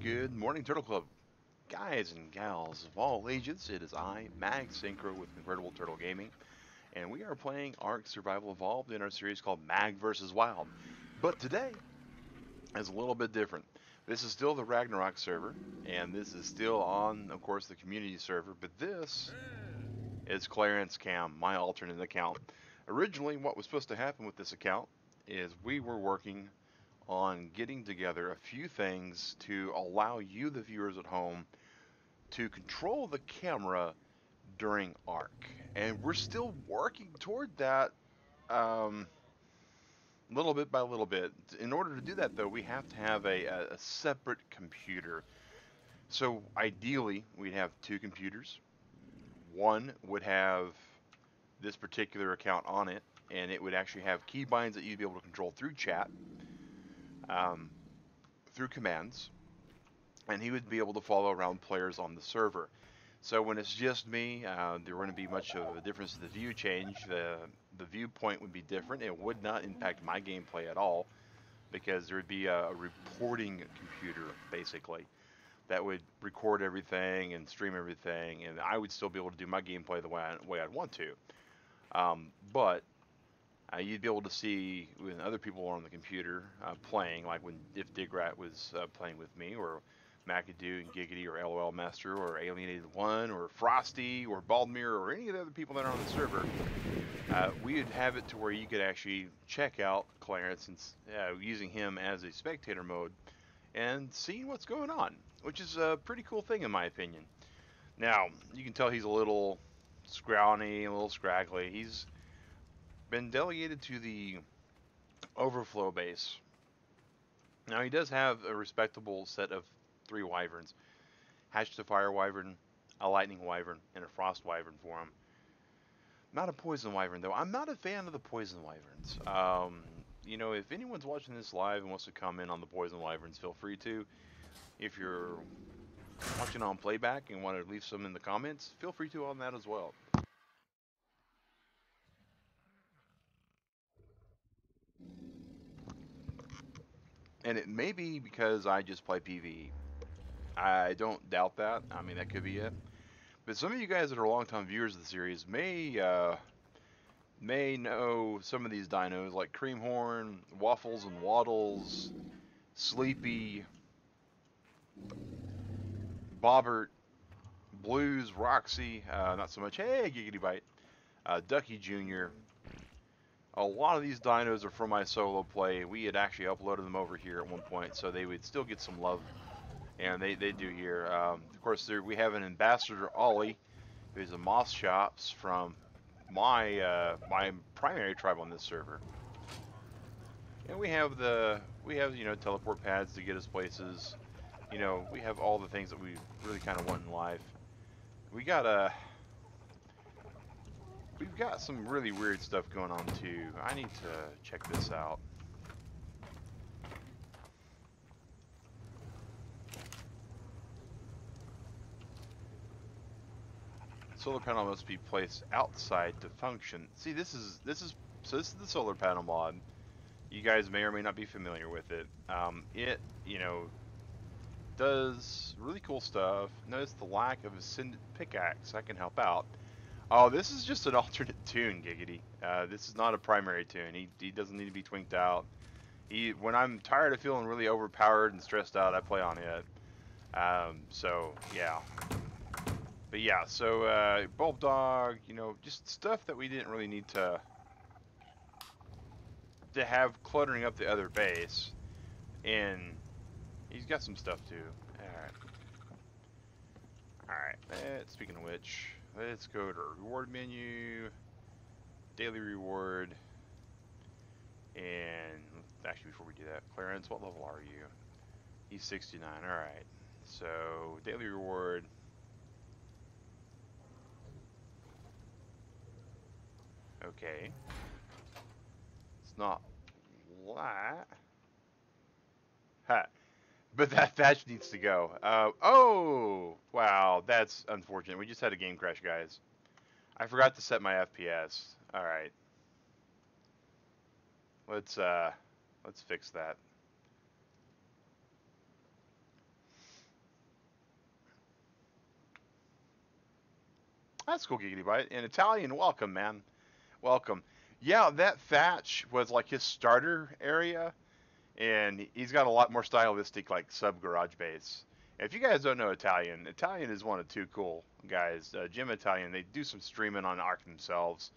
Good morning, Turtle Club. Guys and gals of all ages, it is I, Mag Synchro with Convertible Turtle Gaming, and we are playing ARK Survival Evolved in our series called Mag vs. Wild. But today is a little bit different. This is still the Ragnarok server, and this is still on, of course, the community server, but this is Clarence Cam, my alternate account. Originally, what was supposed to happen with this account is we were working on getting together a few things to allow you, the viewers at home, to control the camera during ARK. And we're still working toward that little bit by little bit. In order to do that, though, we have to have a separate computer. So ideally, we'd have two computers. One would have this particular account on it, and it would actually have keybinds that you'd be able to control through chat, um, through commands, and he would be able to follow around players on the server. So when it's just me, there wouldn't be much of a difference in the view change. The viewpoint would be different. It would not impact my gameplay at all because there would be a reporting computer basically that would record everything and stream everything, and I would still be able to do my gameplay the way I'd want to. But you'd be able to see when other people are on the computer playing, like when if Digrat was playing with me, or McAdoo and Giggity, or LOL Master, or Alienated One, or Frosty, or Baldmere, or any of the other people that are on the server. We would have it to where you could actually check out Clarence and using him as a spectator mode and seeing what's going on, which is a pretty cool thing in my opinion. Now, you can tell he's a little scrawny, a little scraggly. He's been delegated to the overflow base. Now, he does have a respectable set of 3 wyverns. Hatched a fire wyvern, a lightning wyvern, and a frost wyvern for him. Not a poison wyvern, though. I'm not a fan of the poison wyverns. You know, if anyone's watching this live and wants to comment on the poison wyverns, feel free to. If you're watching on playback and want to leave some in the comments, feel free to on that as well. And it may be because I just play PvE. I don't doubt that. I mean, that could be it. But some of you guys that are longtime viewers of the series may know some of these dinos like Creamhorn, Waffles and Waddles, Sleepy, Bobbert, Blues, Roxy, not so much, hey, Giggity Bite, Ducky Jr. A lot of these dinos are from my solo play. We had actually uploaded them over here at one point, so they would still get some love, and they do here. Of course, we have an Ambassador Ollie, who's a Moss Shops from my primary tribe on this server. And we have you know, teleport pads to get us places. You know, we have all the things that we really kind of want in life. We've got some really weird stuff going on too. I need to check this out. Solar panel must be placed outside to function. See, this is the solar panel mod. You guys may or may not be familiar with it. It, you know, does really cool stuff. Notice the lack of ascendant pickaxe. I can help out. Oh, this is just an alternate tune, Giggity. This is not a primary tune. He doesn't need to be twinked out. When I'm tired of feeling really overpowered and stressed out, I play on it. So yeah. But yeah, so Bulb Dog, you know, just stuff that we didn't really need to have cluttering up the other base. And he's got some stuff too. Alright, speaking of which, let's go to reward menu, daily reward, and actually before we do that, Clarence, what level are you? He's 69, alright. So, daily reward. Okay. It's not that. Ha. But that thatch needs to go. Oh, wow, that's unfortunate. We just had a game crash, guys. I forgot to set my FPS. All right. Let's fix that. That's cool, Giggity Bite. And Italian, welcome, man. Welcome. Yeah, that thatch was like his starter area, and he's got a lot more stylistic, like, sub garage bass. If you guys don't know Italian, Italian is one of two cool guys. Jim Italian, they do some streaming on ARK themselves.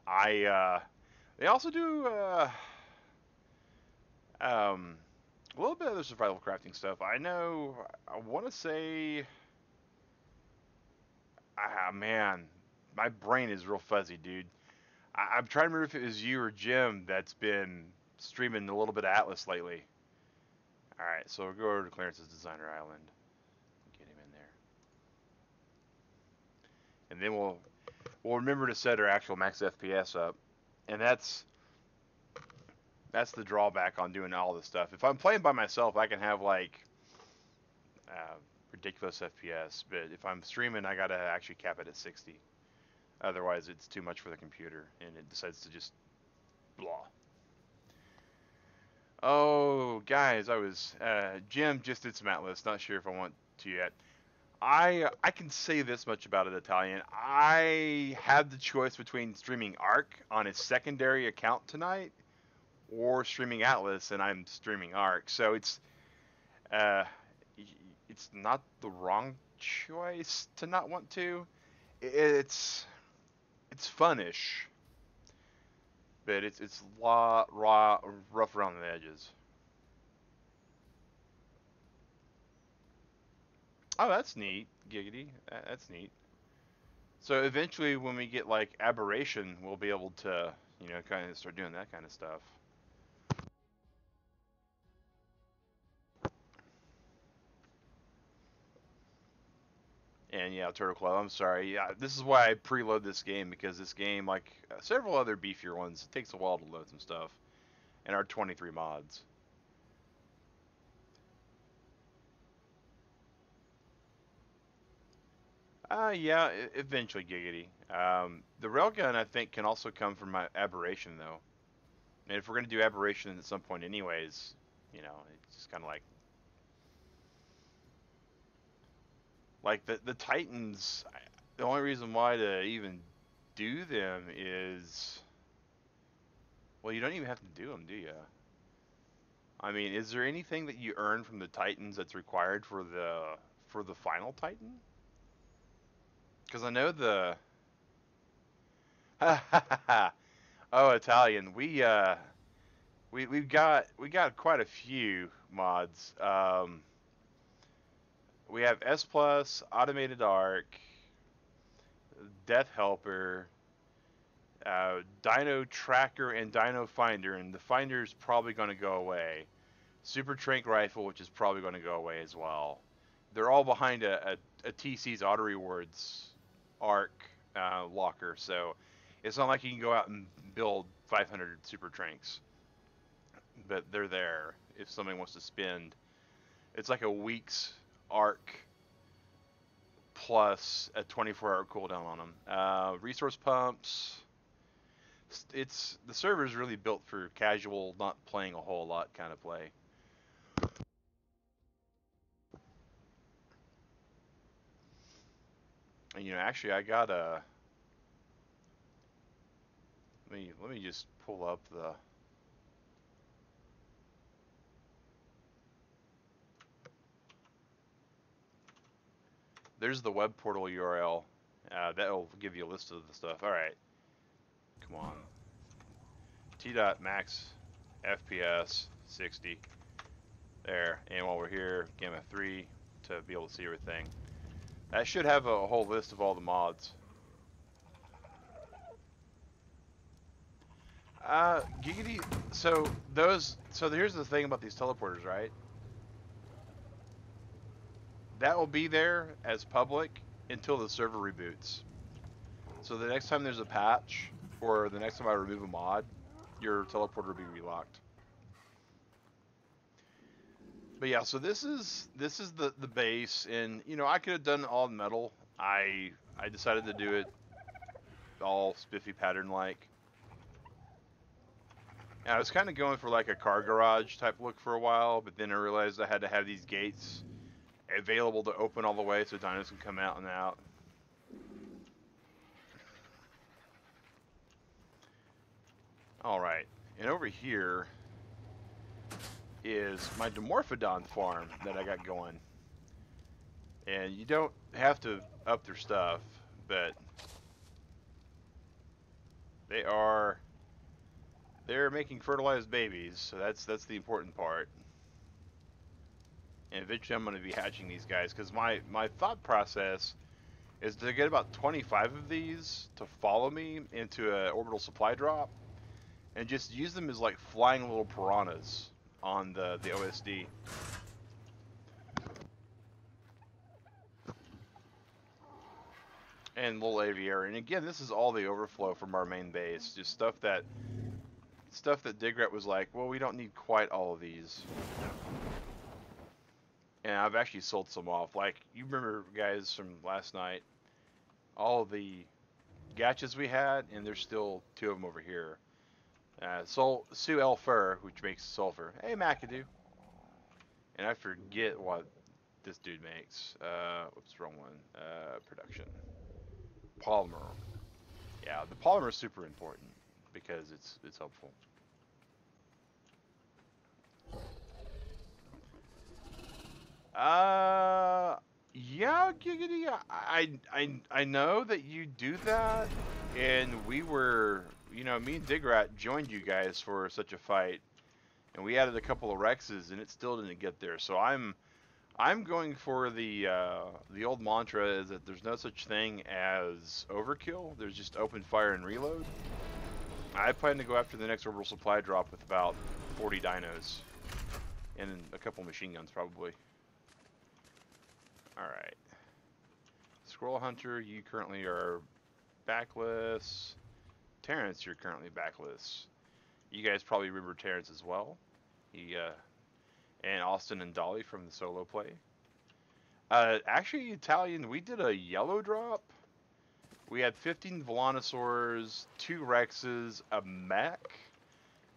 They also do um, a little bit of the survival crafting stuff. I know, I want to say, man, my brain is real fuzzy, dude. I'm trying to remember if it was you or Jim that's been streaming a little bit of Atlas lately. All right, so we'll go over to Clarence's Designer Island. Get him in there, and then we'll remember to set our actual max FPS up, and that's the drawback on doing all this stuff. If I'm playing by myself, I can have like ridiculous FPS, but if I'm streaming, I gotta actually cap it at 60. Otherwise, it's too much for the computer, and it decides to just blah. Oh, guys, Jim just did some Atlas. Not sure if I want to yet. I can say this much about it, Italian. I had the choice between streaming ARK on his secondary account tonight or streaming Atlas, and I'm streaming ARK. So it's not the wrong choice to not want to. It's funnish, but it's rough around the edges. Oh, that's neat, Giggity. That's neat. So eventually, when we get like aberration, we'll be able to, kind of start doing that kind of stuff. And yeah, Turtle Club, I'm sorry. Yeah, this is why I preload this game, because this game, like several other beefier ones, it takes a while to load some stuff. And our 23 mods. Yeah, eventually, Giggity. The railgun, I think, can also come from my aberration, though. And if we're going to do aberration at some point anyways, it's just kind of like the Titans, the only reason why to even do them is, well, you don't even have to do them, do you? I mean, is there anything that you earn from the Titans that's required for the final Titan? Because I know oh, Italian, we've got quite a few mods. We have S Plus, Automated ARK, Death Helper, Dino Tracker, and Dino Finder, and the Finder is probably going to go away. Super Trank Rifle, which is probably going to go away as well. They're all behind a TC's Auto Rewards ARK locker, so it's not like you can go out and build 500 Super Tranks. But they're there if somebody wants to spend. It's like a week's ARK plus a 24-hour cooldown on them. Resource pumps. The server is really built for casual, not playing a whole lot kind of play. And actually, I got a. Let me just pull up the. There's the web portal URL. That'll give you a list of the stuff. All right, come on. T.max FPS 60. There, and while we're here, Gamma 3 to be able to see everything. That should have a whole list of all the mods. Giggity. So here's the thing about these teleporters, right? That will be there as public until the server reboots. So the next time there's a patch, or the next time I remove a mod, your teleporter will be relocked. But yeah, so this is the base, and I could have done all metal. I decided to do it all spiffy pattern like. And I was kind of going for like a car garage type look for a while, but then I realized I had to have these gates available to open all the way so dinos can come out and out. All right, and over here is my Dimorphodon farm that I got going. And you don't have to up their stuff, but they're making fertilized babies, so that's the important part. And eventually I'm going to be hatching these guys, because my thought process is to get about 25 of these to follow me into an orbital supply drop, and just use them as like flying little piranhas on the OSD. And little aviary. And again, this is all the overflow from our main base. Just stuff that Digrat was like, well, we don't need quite all of these. And I've actually sold some off. Like, you remember, guys, from last night, all of the gatches we had, and there's still 2 of them over here. Sue Elfer, which makes sulfur. Hey, McAdoo. And I forget what this dude makes. Whoops, wrong one. Production. Polymer. Yeah, the polymer is super important because it's helpful. Yeah, Giggity. I know that you do that, and we were, me and Digrat joined you guys for such a fight, and we added a couple of Rexes, and it still didn't get there. So I'm going for the old mantra is that there's no such thing as overkill. There's just open fire and reload. I plan to go after the next orbital supply drop with about 40 dinos and a couple machine guns probably. All right. Squirrel Hunter, you currently are backless. Terrence, you're currently backless. You guys probably remember Terrence as well. He and Austin and Dolly from the solo play. Actually, Italian, we did a yellow drop. We had 15 Volanosaurs, 2 Rexes, a mech,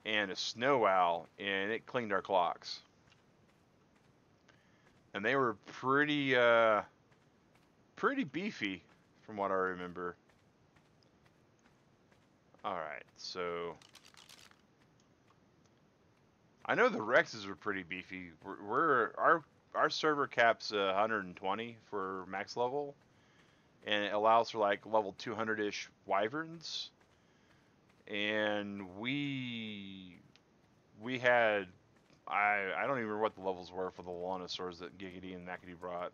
and a Snow Owl, and it cleaned our clocks. And they were pretty beefy, from what I remember. All right, so I know the Rexes were pretty beefy. Our server cap's 120 for max level, and it allows for like level 200-ish wyverns. And we had I don't even remember what the levels were for the Volanosaurs that Giggity and McAdoo brought.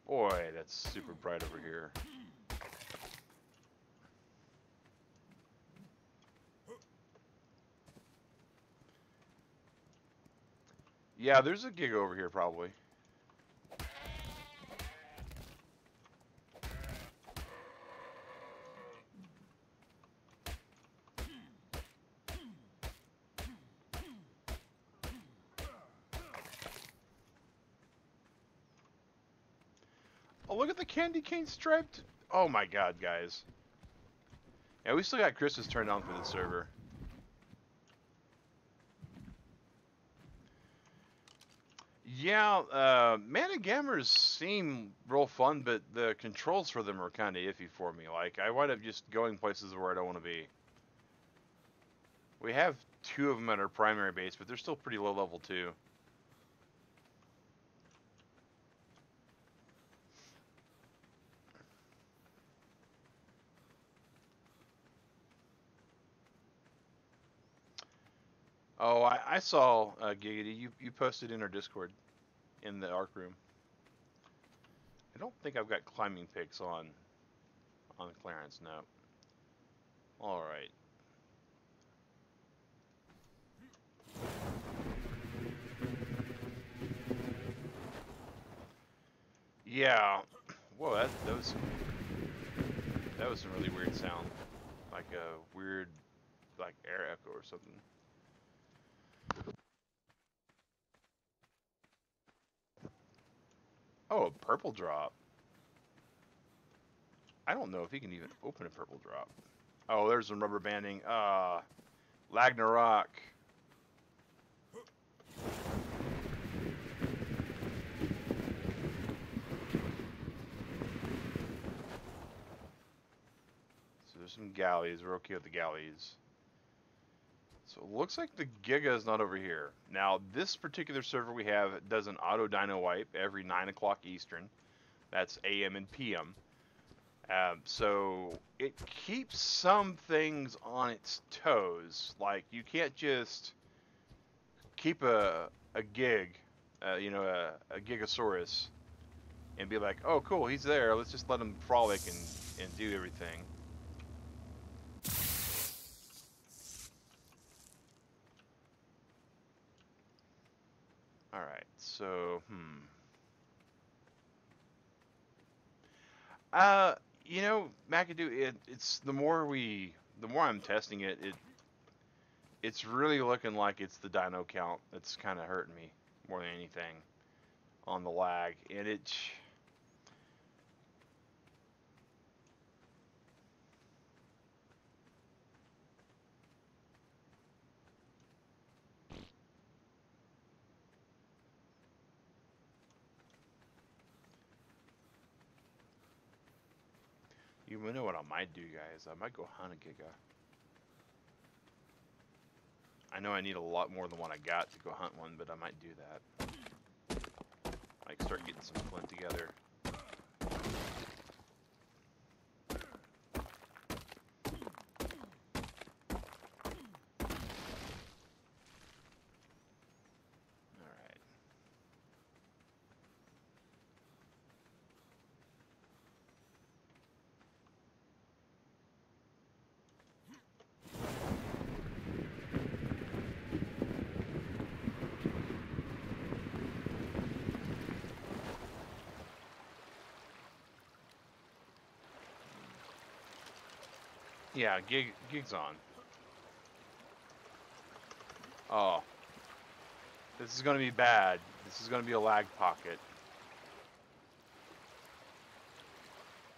Boy, that's super bright over here. Yeah, there's a gig over here probably. Oh, look at the candy cane striped. Oh my god, guys. Yeah, we still got Christmas turned on for the server. Yeah, Mana Gammers seem real fun, but the controls for them are kind of iffy for me. Like, I wind up just going places where I don't want to be. We have 2 of them at our primary base, but they're still pretty low level too. Oh, I saw Giggity. You posted in our Discord in the ARK room. I don't think I've got climbing picks on Clarence. No. All right. Yeah. Whoa, that was some really weird sound, like a weird like air echo or something. Oh, a purple drop. I don't know if he can even open a purple drop. Oh, there's some rubber banding. Ragnarok. some galleys. We're okay with the galleys. So it looks like the Giga is not over here. Now, this particular server we have does an auto dyno wipe every 9 o'clock Eastern. That's AM and PM. So it keeps some things on its toes. Like, you can't just keep a gig, you know, a Gigasaurus, and be like, oh, cool, he's there. Let's just let him frolic and do everything. All right, so, you know, McAdoo, it's the more I'm testing it, it's really looking like it's the dino count that's kind of hurting me more than anything on the lag, and it. You know what I might do, guys? I might go hunt a Giga. I know I need a lot more than what I got to go hunt one, but I might do that. Like, start getting some flint together. Alright. Yeah, gig's on. Oh. This is gonna be bad. This is gonna be a lag pocket.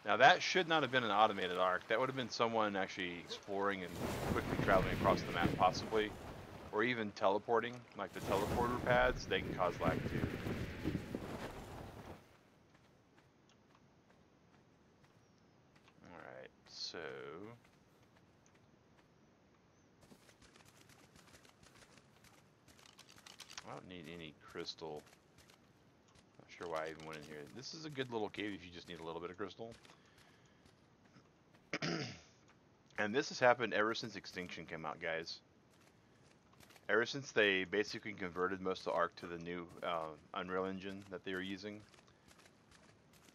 Now that should not have been an automated ARK. That would have been someone actually exploring and quickly traveling across the map possibly. Or even teleporting, like the teleporter pads, they can cause lag too. Alright, so... I don't need any crystal. Not sure why I even went in here. This is a good little cave if you just need a little bit of crystal. And this has happened ever since Extinction came out, guys. Ever since they basically converted most of ARK to the new Unreal Engine that they were using,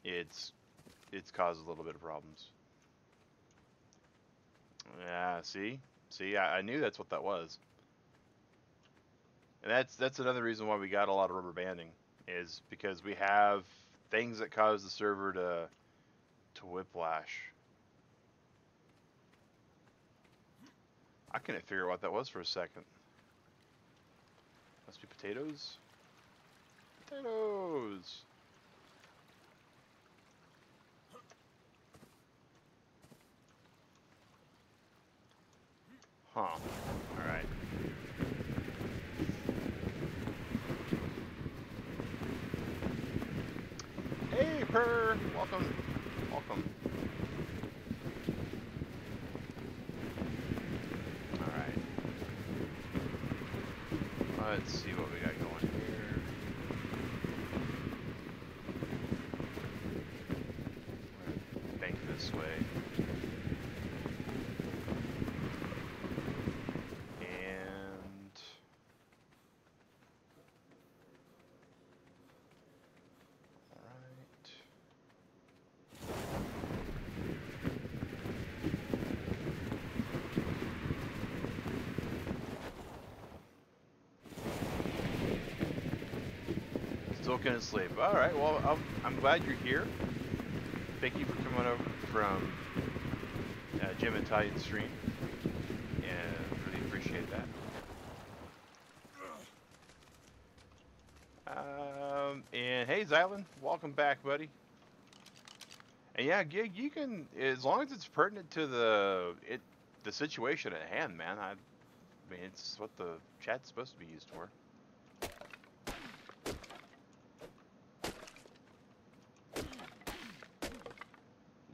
it's caused a little bit of problems. Yeah, see, I knew that's what that was. And that's another reason why we got a lot of rubber banding, is because we have things that cause the server to whiplash. I couldn't figure out what that was for a second. Must be potatoes? Potatoes! Huh. Alright. Hey, Purr! Welcome. Welcome. Alright. Let's see what we got going here. Bank this way. Still couldn't sleep. All right. Well, I'm glad you're here. Thank you for coming over from Jim Italian stream, and really appreciate that. And hey, Zylan, welcome back, buddy. And yeah, Gig, you can, as long as it's pertinent to the situation at hand, man. I mean, it's what the chat's supposed to be used for.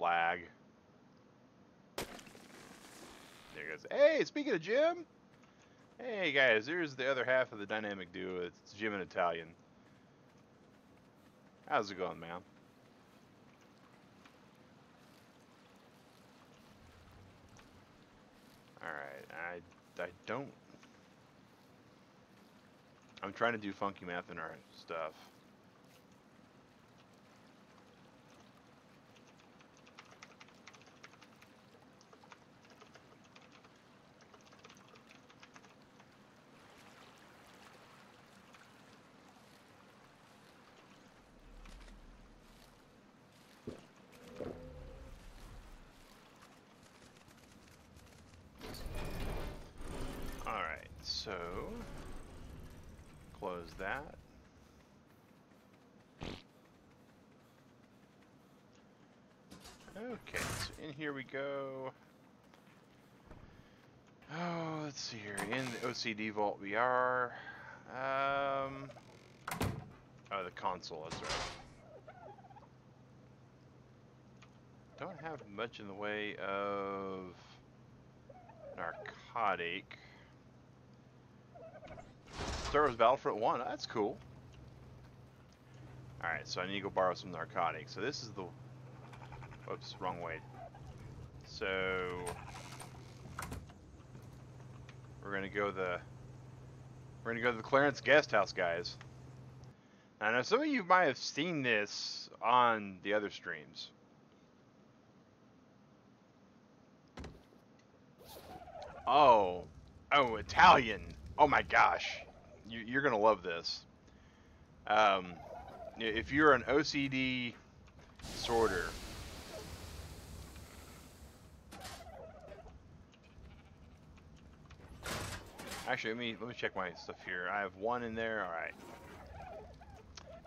Lag. There he goes. Hey, speaking of Jim. Hey guys, there's the other half of the dynamic duo. It's Jim and Italian. How's it going, man? Alright, I don't... I'm trying to do funky math in our stuff. Alright, so... close that. Okay, so in here we go. Oh, let's see here. In the OCD vault we are. Oh, the console, that's right. Don't have much in the way of narcotic. Star Wars Battlefront 1, that's cool. Alright, so I need to go borrow some narcotics. So this is the... Whoops, wrong way. So... We're gonna go the Clarence Guest House, guys. I know some of you might have seen this on the other streams. Oh, Italian. Oh my gosh, you're gonna love this. If you're an OCD sorter, actually, let me check my stuff here. I have one in there. All right.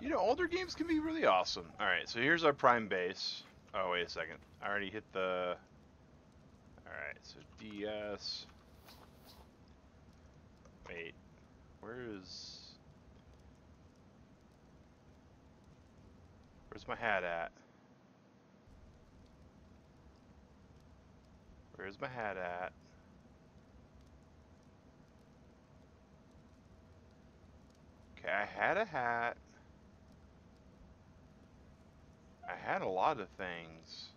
You know, older games can be really awesome. All right, so here's our prime base. Oh, wait a second. I already hit the... All right, so DS... Wait, where's my hat at? Where's my hat at? Okay, I had a hat. I had a lot of things.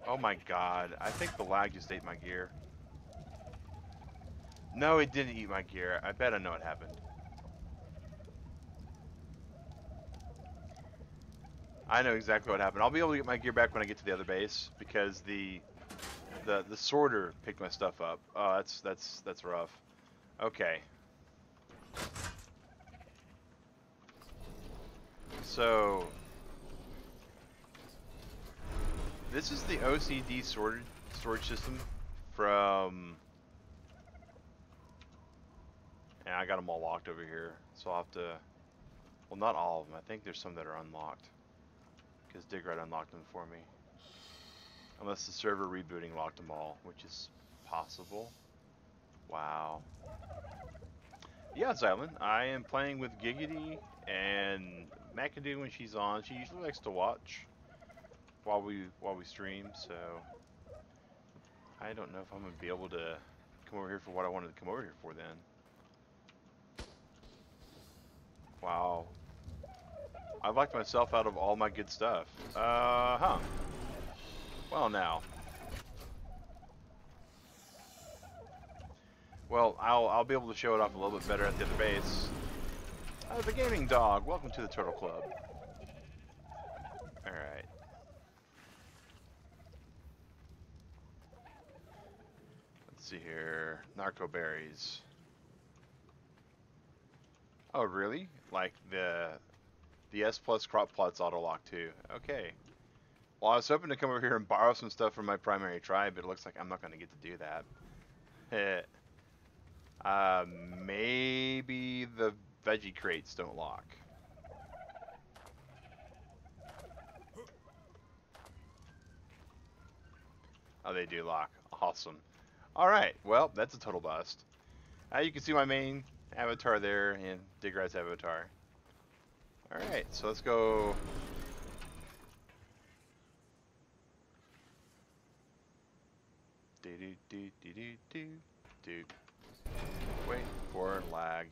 Oh my god, I think the lag just ate my gear. No, it didn't eat my gear. I bet I know what happened. I know exactly what happened. I'll be able to get my gear back when I get to the other base because the sorter picked my stuff up. Oh, that's rough. Okay. So this is the OCD storage system from... And I got them all locked over here, so I'll have to... Well, not all of them. I think there's some that are unlocked. Because Digrat unlocked them for me. Unless the server rebooting locked them all, which is possible. Wow. Yeah, Zylan, I am playing with Giggity and McAdoo when she's on. She usually likes to watch while we stream, so I don't know if I'm gonna be able to come over here for what I wanted to come over here for then. Wow. I've locked myself out of all my good stuff. Well, now. Well, I'll be able to show it off a little bit better at the other base. The Gaming Dog, welcome to the Turtle Club. Alright. Let's see here. Narco berries. Oh, really? Like the S Plus crop plots auto lock too. Okay. Well, I was hoping to come over here and borrow some stuff from my primary tribe, but it looks like I'm not going to get to do that. Maybe the veggie crates don't lock. Oh, they do lock. Awesome. Alright, well, that's a total bust. You can see my main avatar there and Digrat's avatar. Alright, so let's go. Do do do do do do do. Wait for lag.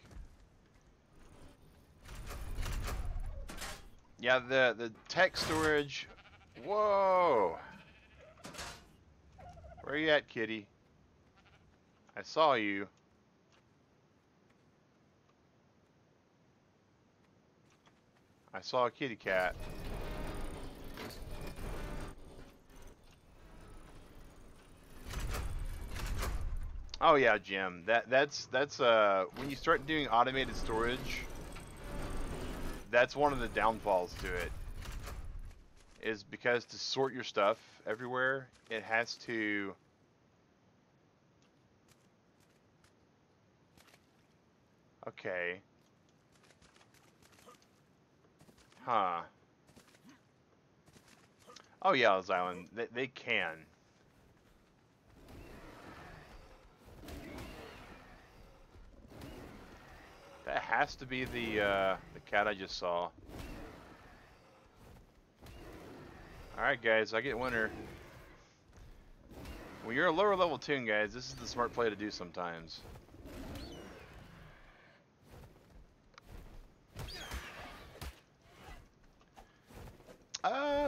Yeah, the text storage. Whoa! Where you at, kitty? I saw you. I saw a kitty cat. Oh yeah, Jim. That's when you start doing automated storage, that's one of the downfalls to it. Is because to sort your stuff everywhere, it has to. Okay. Huh. Oh yeah, Xylan. They can. That has to be the cat I just saw. Alright guys, I get winner. When you're a lower level toon, guys, this is the smart play to do sometimes.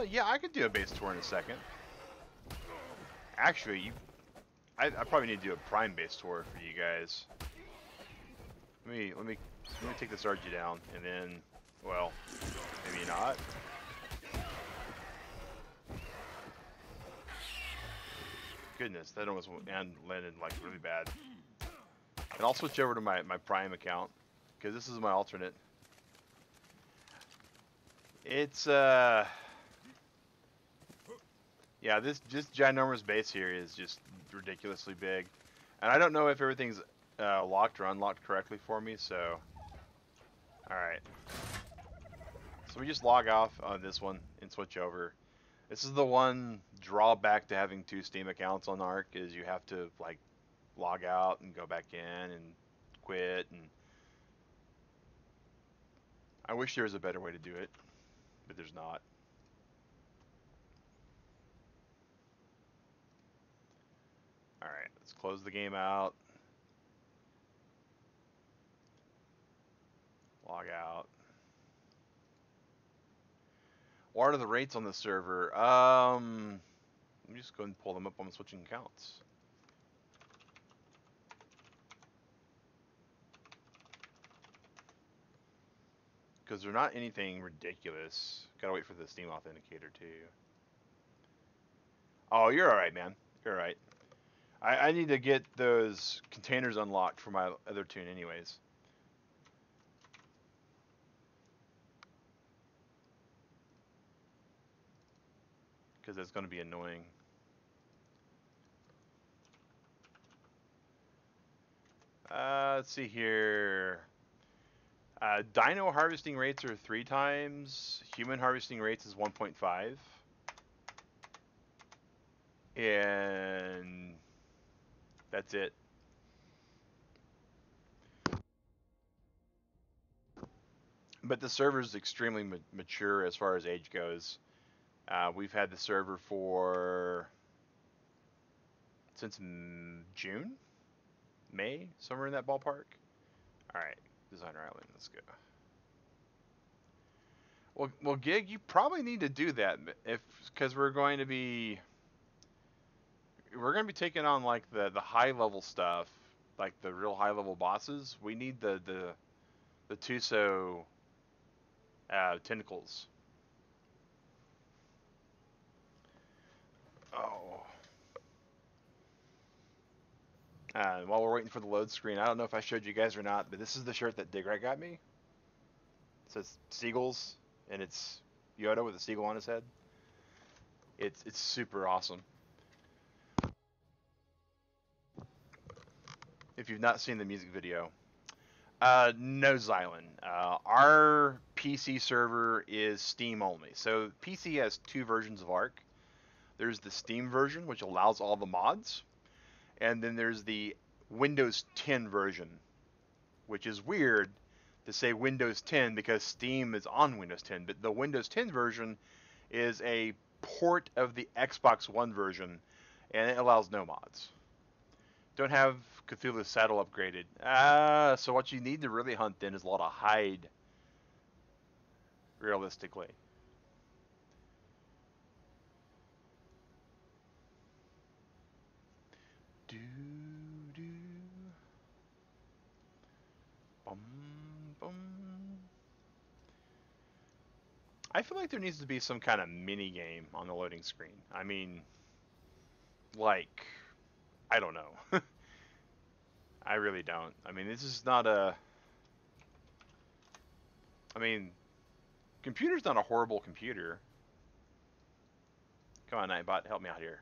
Yeah, I could do a base tour in a second. Actually, I probably need to do a prime base tour for you guys. Let me take this RG down, and then, well, maybe not. Goodness, that almost landed like really bad. And I'll switch over to my prime account, because this is my alternate. It's yeah, this ginormous base here is just ridiculously big, and I don't know if everything's locked or unlocked correctly for me. So, all right. So we just log off on this one and switch over. This is the one drawback to having two Steam accounts on ARK is you have to like log out and go back in and quit, and I wish there was a better way to do it, but there's not. Alright, let's close the game out. Log out. What are the rates on the server? Let me just go and pull them up on the switching accounts. Because they're not anything ridiculous. Gotta wait for the Steam Authenticator too. Oh, you're alright, man. You're alright. I need to get those containers unlocked for my other toon anyways. Because that's going to be annoying. Let's see here. Dino harvesting rates are 3 times. Human harvesting rates is 1.5. And that's it. But the server is extremely mature as far as age goes. We've had the server since June? May? Somewhere in that ballpark? Alright, Designer Island, let's go. Well, Gig, you probably need to do that because we're going to be taking on like the high level stuff, like the real high level bosses. We need the Tuso tentacles. Oh. While we're waiting for the load screen, I don't know if I showed you guys or not, but this is the shirt that Digrat got me. It says Seagulls, and it's Yoda with a seagull on his head. It's super awesome. If you've not seen the music video. No, Xylan. Our PC server is Steam only. So PC has 2 versions of ARK. There's the Steam version, which allows all the mods. And then there's the Windows 10 version, which is weird to say Windows 10 because Steam is on Windows 10, but the Windows 10 version is a port of the Xbox One version, and it allows no mods. Don't have Cthulhu's Saddle upgraded. So what you need to really hunt then is a lot of hide, realistically. Do do. Bum bum. I feel like there needs to be some kind of mini game on the loading screen. I mean, like, I don't know. I really don't. I mean, this is not a. I mean, computer's not a horrible computer. Come on, NightBot, help me out here.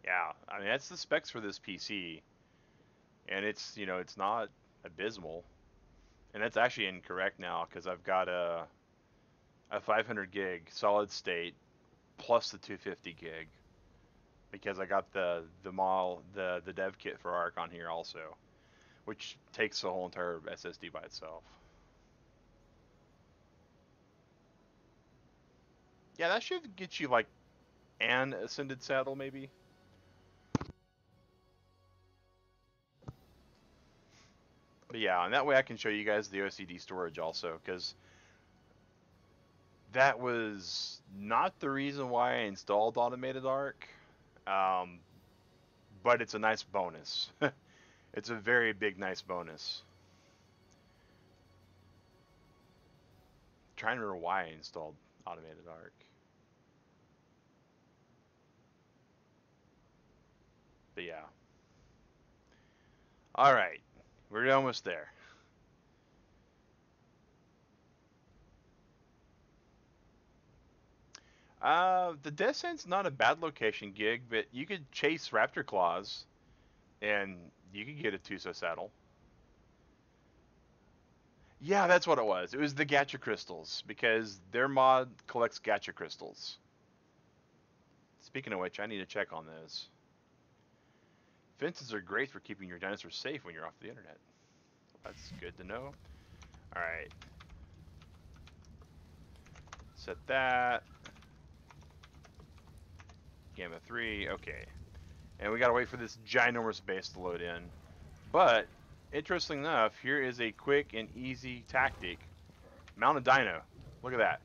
Yeah, I mean, that's the specs for this PC. And it's, you know, it's not abysmal. And that's actually incorrect now because I've got a 500 gig solid state plus the 250 gig because I got the dev kit for ARK on here also, which takes the whole entire SSD by itself. Yeah, that should get you like an Ascended Saddle maybe. But yeah, and that way I can show you guys the OCD storage also, because that was not the reason why I installed Automated ARK, but it's a nice bonus. It's a very big, nice bonus. I'm trying to remember why I installed Automated ARK. But yeah. Alright, we're almost there. The Descent's not a bad location gig, but you could chase Raptor Claws, and you could get a Tuso saddle. Yeah, that's what it was. It was the Gacha Crystals, because their mod collects Gacha Crystals. Speaking of which, I need to check on those. Fences are great for keeping your dinosaurs safe when you're off the internet. That's good to know. Alright. Set that. Gamma 3, okay. And we gotta wait for this ginormous base to load in. But, interesting enough, here is a quick and easy tactic. Mount a dino. Look at that.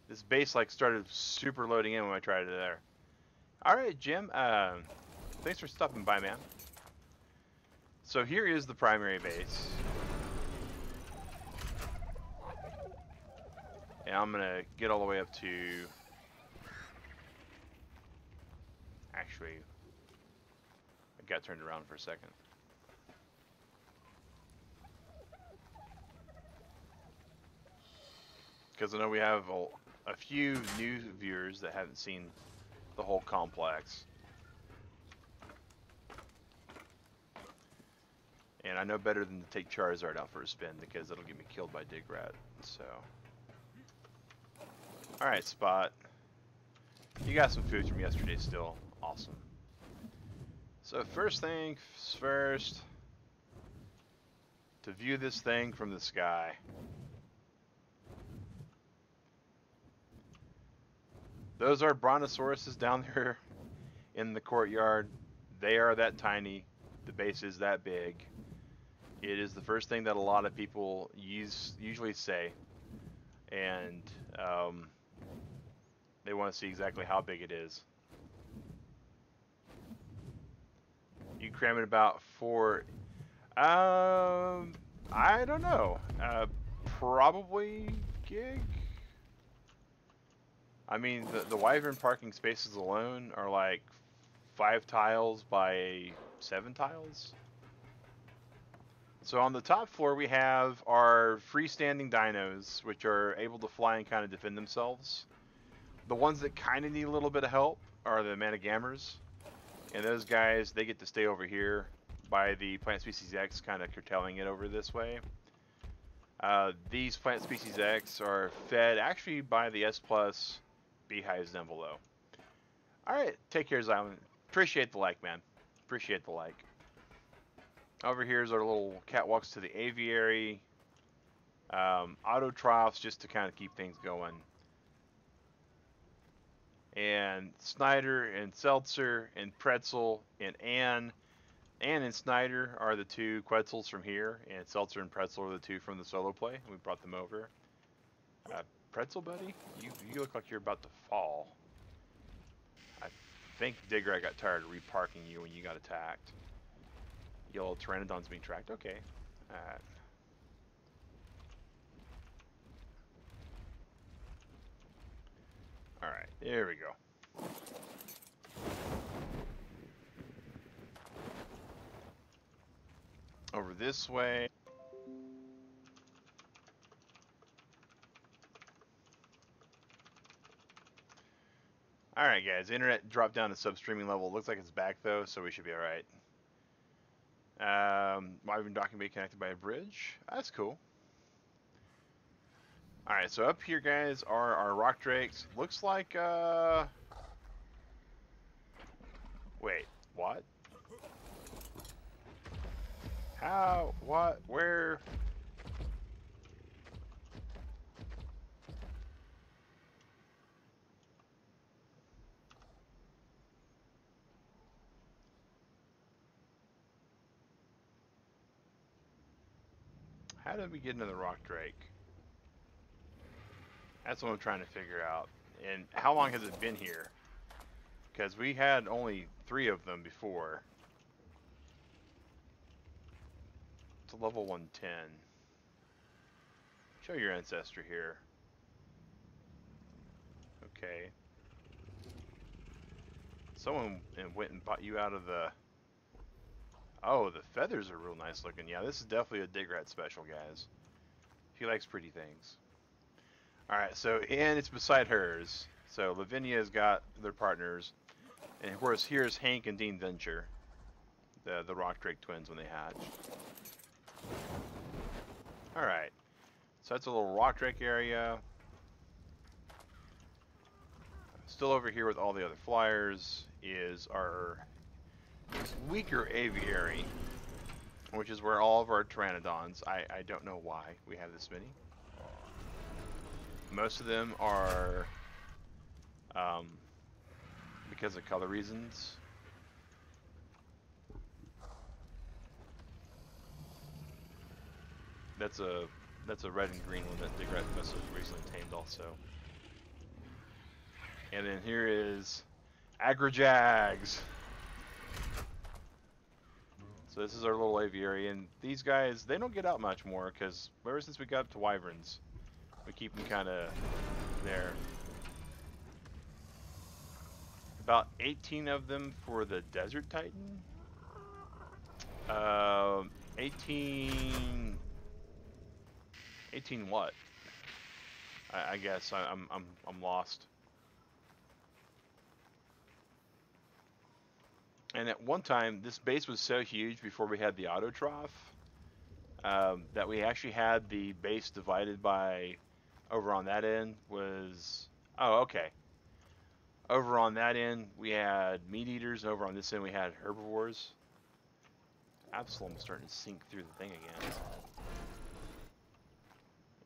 This base like started super loading in when I tried it there. Alright, Jim, thanks for stopping by, man. So here is the primary base. And I'm gonna get all the way up to... Actually, I got turned around for a second. Because I know we have a few new viewers that haven't seen the whole complex. And I know better than to take Charizard out for a spin because it'll get me killed by Digrat. So, alright, Spot. You got some food from yesterday still. Awesome. So first things first, to view this thing from the sky. Those are brontosauruses down there in the courtyard. They are that tiny. The base is that big. It is the first thing that a lot of people usually say, and they want to see exactly how big it is. You cram it about 4. I don't know. Probably gig. I mean, the Wyvern parking spaces alone are like 5 tiles by 7 tiles. So on the top floor we have our freestanding dinos, which are able to fly and kind of defend themselves. The ones that kind of need a little bit of help are the Managammers. And those guys, they get to stay over here by the Plant Species X, kind of curtailing it over this way. These Plant Species X are fed actually by the S Plus beehives down below. Alright, take care, Zylan. Appreciate the like, man. Appreciate the like. Over here is our little catwalks to the aviary. Auto troughs just to kind of keep things going. And Snyder and Seltzer and Pretzel and Ann. Ann and Snyder are the two Quetzals from here, and Seltzer and Pretzel are the two from the solo play. We brought them over. Pretzel, buddy, you look like you're about to fall. I think Digger got tired of reparking you when you got attacked. Yellow Pteranodon's being tracked. Okay. Alright. Alright, there we go. Over this way. Alright guys, internet dropped down to sub-streaming level. Looks like it's back though, so we should be alright. Wyvern docking bay connected by a bridge. That's cool. Alright, so up here guys are our rock drakes. Looks like wait, what? How? What? Where? How did we get into the rock drake? That's what I'm trying to figure out. And how long has it been here? Because we had only 3 of them before. It's a level 110. Show your ancestry here. Okay. Someone went and bought you out of the... Oh, the feathers are real nice looking. Yeah, this is definitely a Digrat special, guys. He likes pretty things. Alright, so, and it's beside hers. So, Lavinia's got their partners. And of course, here's Hank and Dean Venture. The Rock Drake twins when they hatched. Alright. So that's a little Rock Drake area. Still over here with all the other flyers is our weaker aviary, which is where all of our Pteranodons, I don't know why we have this many. Most of them are because of color reasons. That's a red and green one that Digrat must have recently tamed also. And then here is Agrojags. So this is our little aviary, and these guys, they don't get out much more because ever since we got up to wyverns, we keep them kind of there. About 18 of them for the Desert Titan. 18 what? I guess I'm lost. And at one time, this base was so huge before we had the auto trough that we actually had the base divided by, over on that end was, oh, okay. Over on that end, we had meat eaters, and over on this end, we had herbivores. Absalom's starting to sink through the thing again.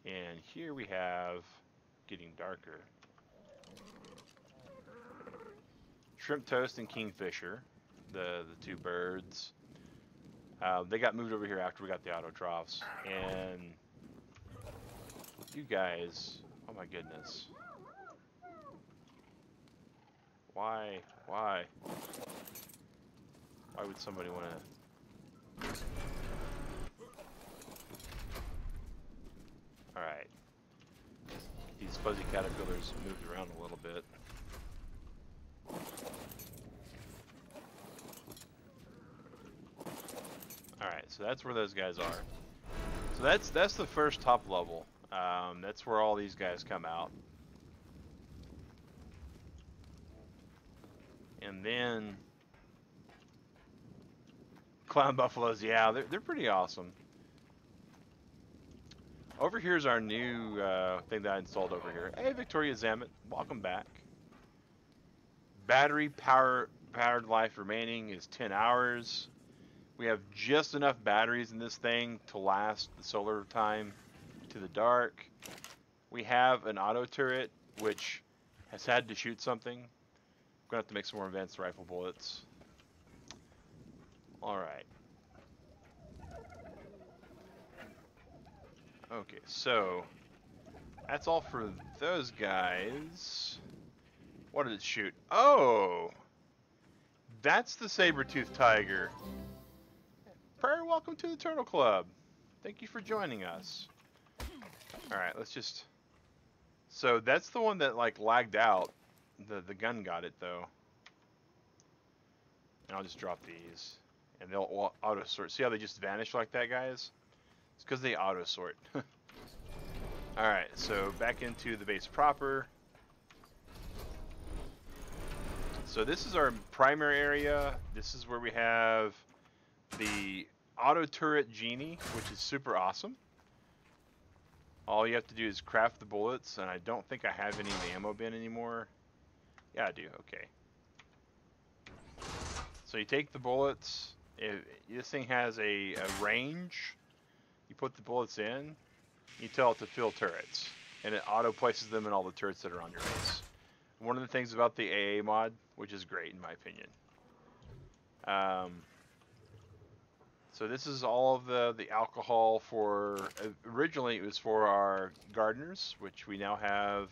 And here we have, getting darker, Shrimp Toast and Kingfisher. The 2 birds. They got moved over here after we got the auto troughs. And you guys, oh my goodness. Why would somebody want to... Alright. These fuzzy caterpillars moved around a little bit. Alright, so that's where those guys are. So that's the first top level. That's where all these guys come out. And then clown buffaloes, yeah, they're pretty awesome. Over here's our new thing that I installed over here. Hey, Victoria Zamet, welcome back. Battery powered life remaining is 10 hours. We have just enough batteries in this thing to last the solar time to the dark. We have an auto turret, which has had to shoot something. I'm gonna have to make some more advanced rifle bullets. Alright. Okay, so that's all for those guys. What did it shoot? Oh! That's the saber-toothed tiger. Prairie, welcome to the Turtle Club. Thank you for joining us. Alright, let's just... So that's the one that like lagged out. The gun got it though. And I'll just drop these. And they'll auto sort. See how they just vanish like that, guys? It's because they auto sort. Alright, so back into the base proper. So this is our primary area. This is where we have the auto turret genie, which is super awesome. All you have to do is craft the bullets, and I don't think I have any in the ammo bin anymore. Yeah, I do. Okay. So you take the bullets. This thing has a range. You put the bullets in. You tell it to fill turrets, and it auto places them in all the turrets that are on your base. One of the things about the AA mod, which is great in my opinion. So this is all of the alcohol for, originally it was for our gardeners, which we now have,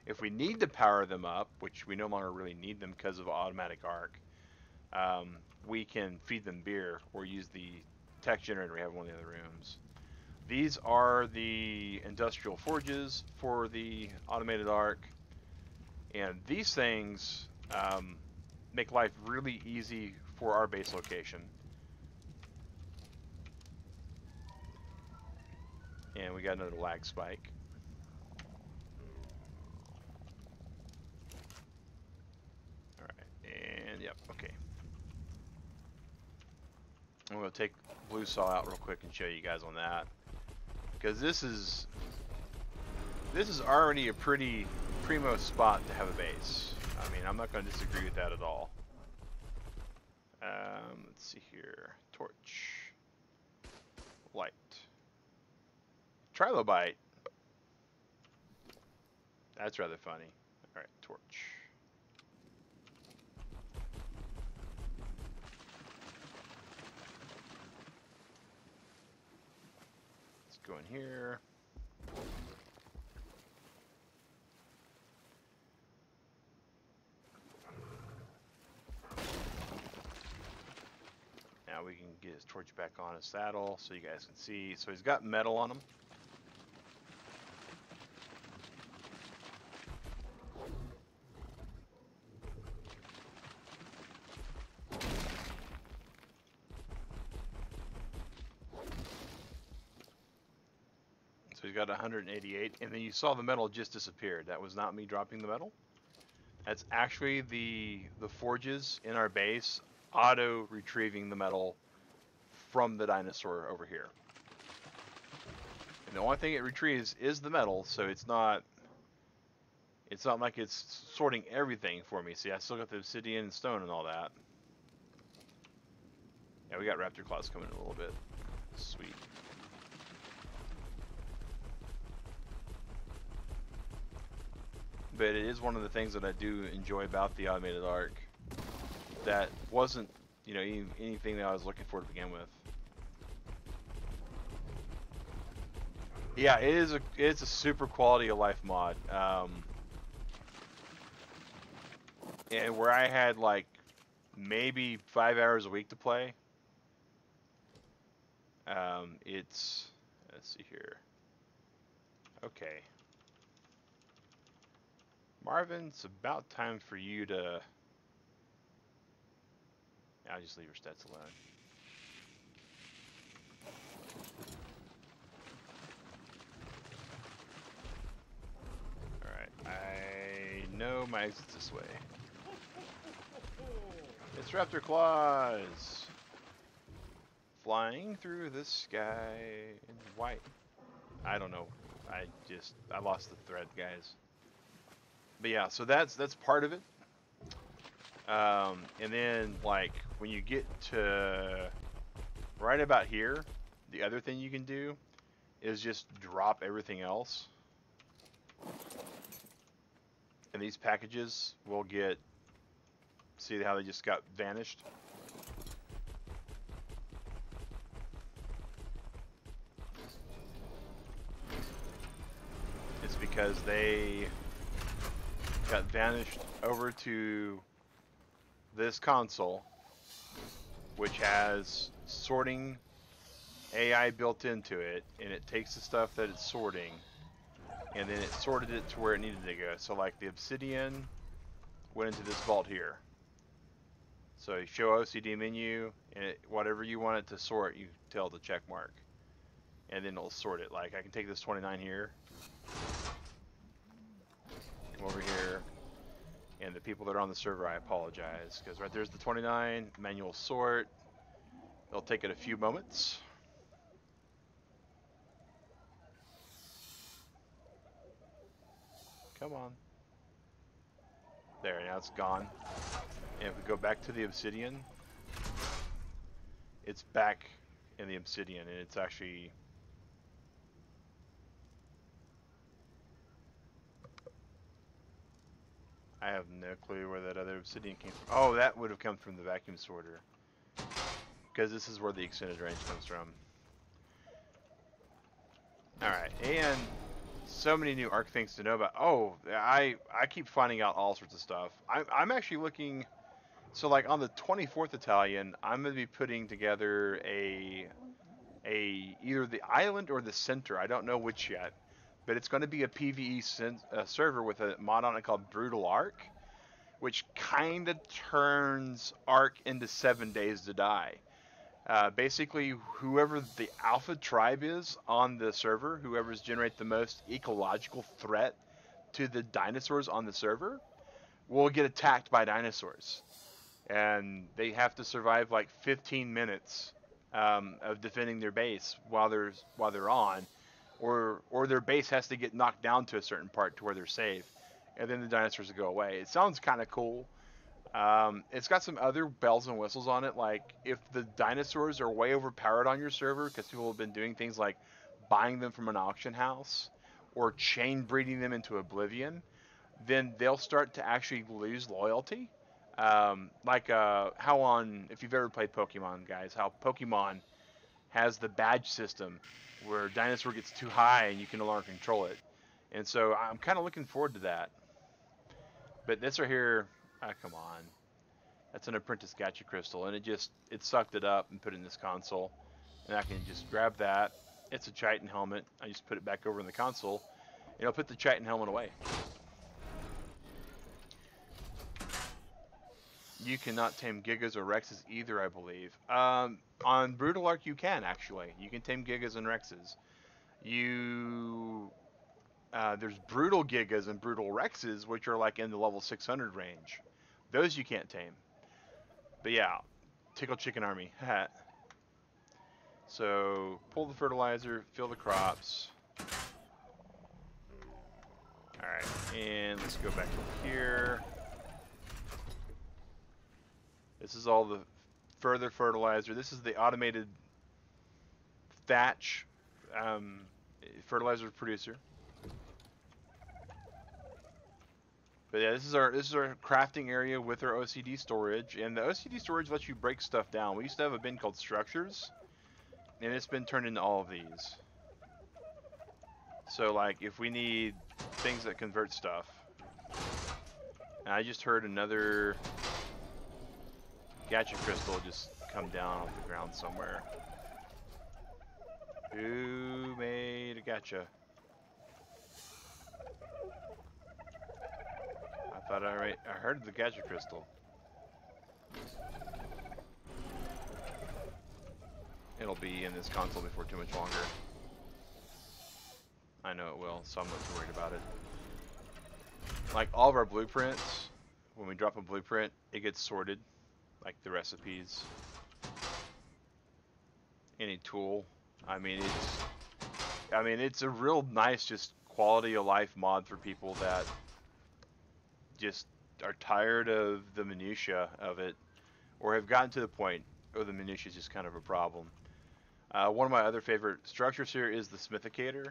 if we need to power them up, which we no longer really need them because of automatic ARK, we can feed them beer or use the tech generator we have in one of the other rooms. These are the industrial forges for the automated ARK, and these things make life really easy for our base location. And we got another lag spike. Alright, and yep, okay. I'm going to take blue saw out real quick and show you guys on that. Because this is already a pretty primo spot to have a base. I mean, I'm not going to disagree with that at all. Let's see here. Torch. Light. Trilobite. That's rather funny. Alright, torch. Let's go in here. Now we can get his torch back on his saddle so you guys can see. So he's got metal on him. So he's got 188, and then you saw the metal just disappeared. That was not me dropping the metal. That's actually the forges in our base auto retrieving the metal from the dinosaur over here. And the only thing it retrieves is the metal, so it's not like it's sorting everything for me. See, I still got the obsidian and stone and all that. Yeah, we got raptor claws coming in a little bit. Sweet. But it is one of the things that I do enjoy about the automated ARK. That wasn't, you know, anything that I was looking for to begin with. Yeah, it's a super quality of life mod. And where I had like maybe 5 hours a week to play. Let's see here. Okay. Marvin, it's about time for you to... I'll just leave your stats alone. Alright, I know my exit's this way. It's Raptor Claws! Flying through the sky in white. I don't know. I lost the thread, guys. But yeah, so that's part of it. And then like when you get to right about here, the other thing you can do is just drop everything else. And these packages will get, see how they just got vanished? It's because they got vanished over to this console, which has sorting AI built into it, and it takes the stuff that it's sorting, and then it sorted it to where it needed to go. So like the obsidian went into this vault here. So you show OCD menu, and whatever you want it to sort, you tell the check mark, and then it'll sort it. Like I can take this 29 here, come over here, and the people that are on the server, I apologize, because right there's the 29, manual sort. It'll take it a few moments. Come on. There, now it's gone. And if we go back to the obsidian, it's back in the obsidian, and it's actually... I have no clue where that other obsidian came from. Oh, that would have come from the vacuum sorter. Because this is where the extended range comes from. Alright, and so many new ARK things to know about. Oh, I keep finding out all sorts of stuff. I'm actually looking... So like on the 24th Battalion, I'm going to be putting together either the island or the center. I don't know which yet. But it's going to be a PvE server with a mod on it called Brutal ARK, which kind of turns ARK into 7 Days to Die. Basically, whoever the alpha tribe is on the server, whoever's generate the most ecological threat to the dinosaurs on the server, will get attacked by dinosaurs. And they have to survive like 15 minutes of defending their base while they're on. Or their base has to get knocked down to a certain part to where they're safe, and then the dinosaurs will go away. It sounds kind of cool. It's got some other bells and whistles on it, like if the dinosaurs are way overpowered on your server, because people have been doing things like buying them from an auction house or chain breeding them into oblivion, then they'll start to actually lose loyalty. How on, if you've ever played Pokemon, guys, how Pokemon has the badge system where dinosaur gets too high and you can no longer control it. And so I'm kind of looking forward to that. But this right here, come on. That's an apprentice gacha crystal, and it sucked it up and put it in this console. And I can just grab that. It's a chitin helmet. I just put it back over in the console, and I'll put the chitin helmet away. You cannot tame Gigas or Rexes either, I believe. On Brutal ARK, you can, actually. You can tame Gigas and Rexes. There's Brutal Gigas and Brutal Rexes, which are like in the level 600 range. Those you can't tame. But yeah, Tickle Chicken Army. So, pull the fertilizer, fill the crops. Alright, and let's go back over here. This is all the further fertilizer. This is the automated thatch fertilizer producer. But yeah, this is our crafting area with our OCD storage, and the OCD storage lets you break stuff down. We used to have a bin called structures, and it's been turned into all of these. So like if we need things that convert stuff, and I just heard another gacha crystal just come down off the ground somewhere. Who made a gacha? I thought I heard the gacha crystal. It'll be in this console before too much longer. I know it will, so I'm not too worried about it. Like all of our blueprints, when we drop a blueprint, it gets sorted. Like the recipes, any tool. I mean, it's a real nice, just quality of life mod for people that just are tired of the minutia of it, or have gotten to the point where the minutia is just kind of a problem. One of my other favorite structures here is the Smithicator.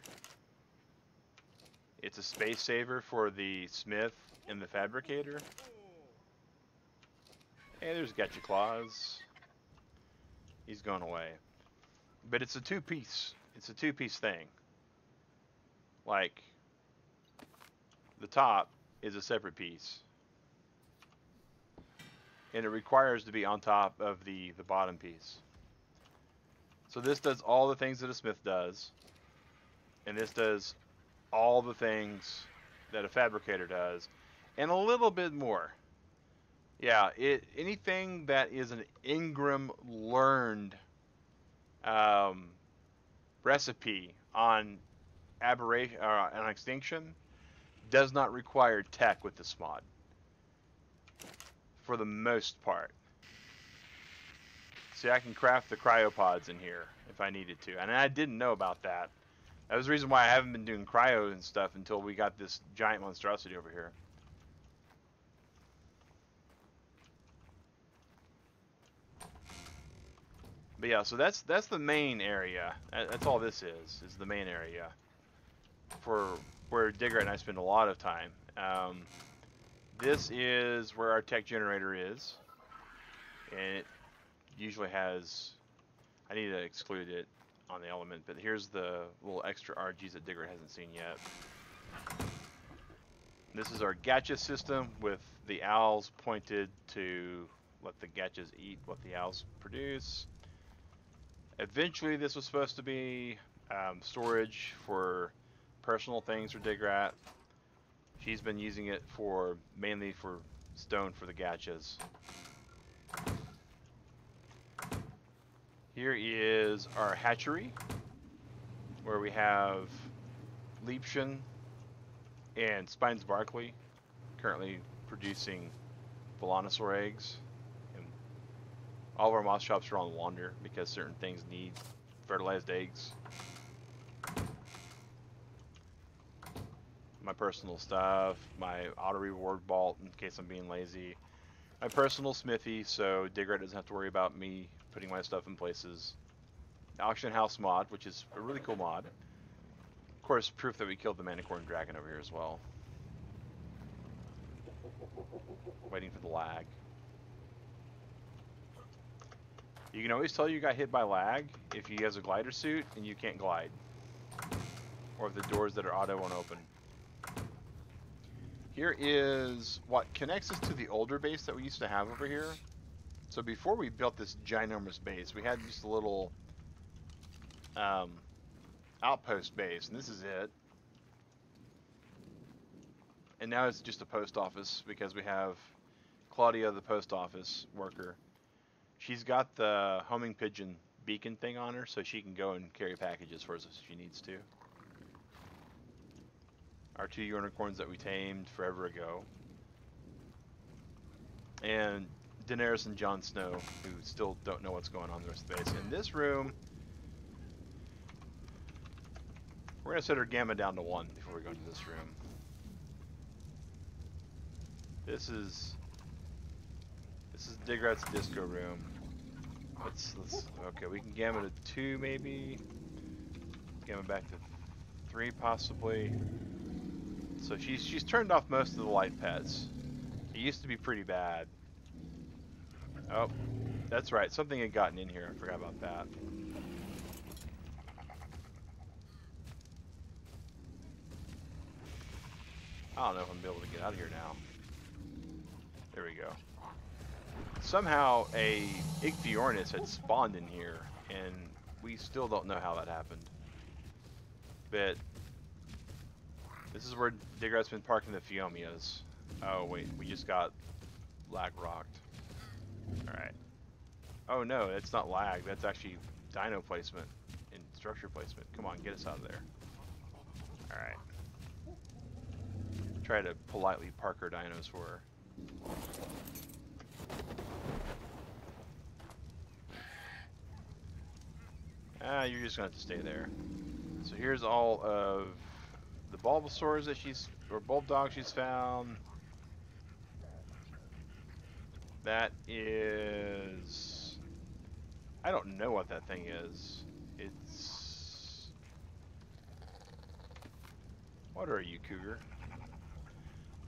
It's a space saver for the smith and the fabricator. Hey, there's Getcha Claws. He's going away. But it's a two-piece. It's a two-piece thing. Like, the top is a separate piece. And it requires to be on top of the bottom piece. So this does all the things that a smith does. And this does all the things that a fabricator does. And a little bit more. Yeah, anything that is an Ingram learned recipe on aberration or on extinction does not require tech with this mod. For the most part. See, I can craft the cryopods in here if I needed to. And I didn't know about that. That was the reason why I haven't been doing cryo and stuff until we got this giant monstrosity over here. But yeah, so that's the main area. That's all this is the main area for where Digger and I spend a lot of time. This is where our tech generator is, and it usually has, I need to exclude it on the element, but here's the little extra RGs that Digger hasn't seen yet. This is our gacha system with the owls pointed to let the gachas eat what the owls produce. Eventually this was supposed to be storage for personal things for Digrat. She's been using it for mainly for stone for the gachas. Here is our hatchery, where we have Liebchen and Spines Barkley currently producing Velonosaur eggs. And all of our moss shops are on wander because certain things need fertilized eggs. My personal stuff, my auto reward vault in case I'm being lazy, my personal smithy so Digger doesn't have to worry about me putting my stuff in places. The auction house mod, which is a really cool mod. Of course, proof that we killed the Manicorn Dragon over here as well. Waiting for the lag. You can always tell you got hit by lag if he has a glider suit and you can't glide. Or if the doors that are auto won't open. Here is what connects us to the older base that we used to have over here. So before we built this ginormous base, we had just a little outpost base, and this is it. And now it's just a post office because we have Claudia, the post office worker. She's got the homing pigeon beacon thing on her, so she can go and carry packages for us if she needs to. Our 2 unicorns that we tamed forever ago. And Daenerys and Jon Snow, who still don't know what's going on in the rest of the base. In this room, we're going to set our gamma down to 1 before we go into this room. This is Digrat's disco room. Let's okay, we can gamma to 2 maybe. Gamma back to 3 possibly. So she's turned off most of the light pets. It used to be pretty bad. Oh, that's right. Something had gotten in here. I forgot about that. I don't know if I'm able to get out of here now. There we go. Somehow a Ichthyornis had spawned in here, and we still don't know how that happened. But this is where Digrat's been parking the Phiomias. Oh wait, we just got lag rocked. Alright. Oh no, it's not lag, that's actually dino placement and structure placement. Come on, get us out of there. Alright. Try to politely park our dinos for her. Ah, you're just gonna have to stay there. So here's all of the Bulbasaurs that or Bulbdogs she's found. That is, I don't know what that thing is. What are you, cougar?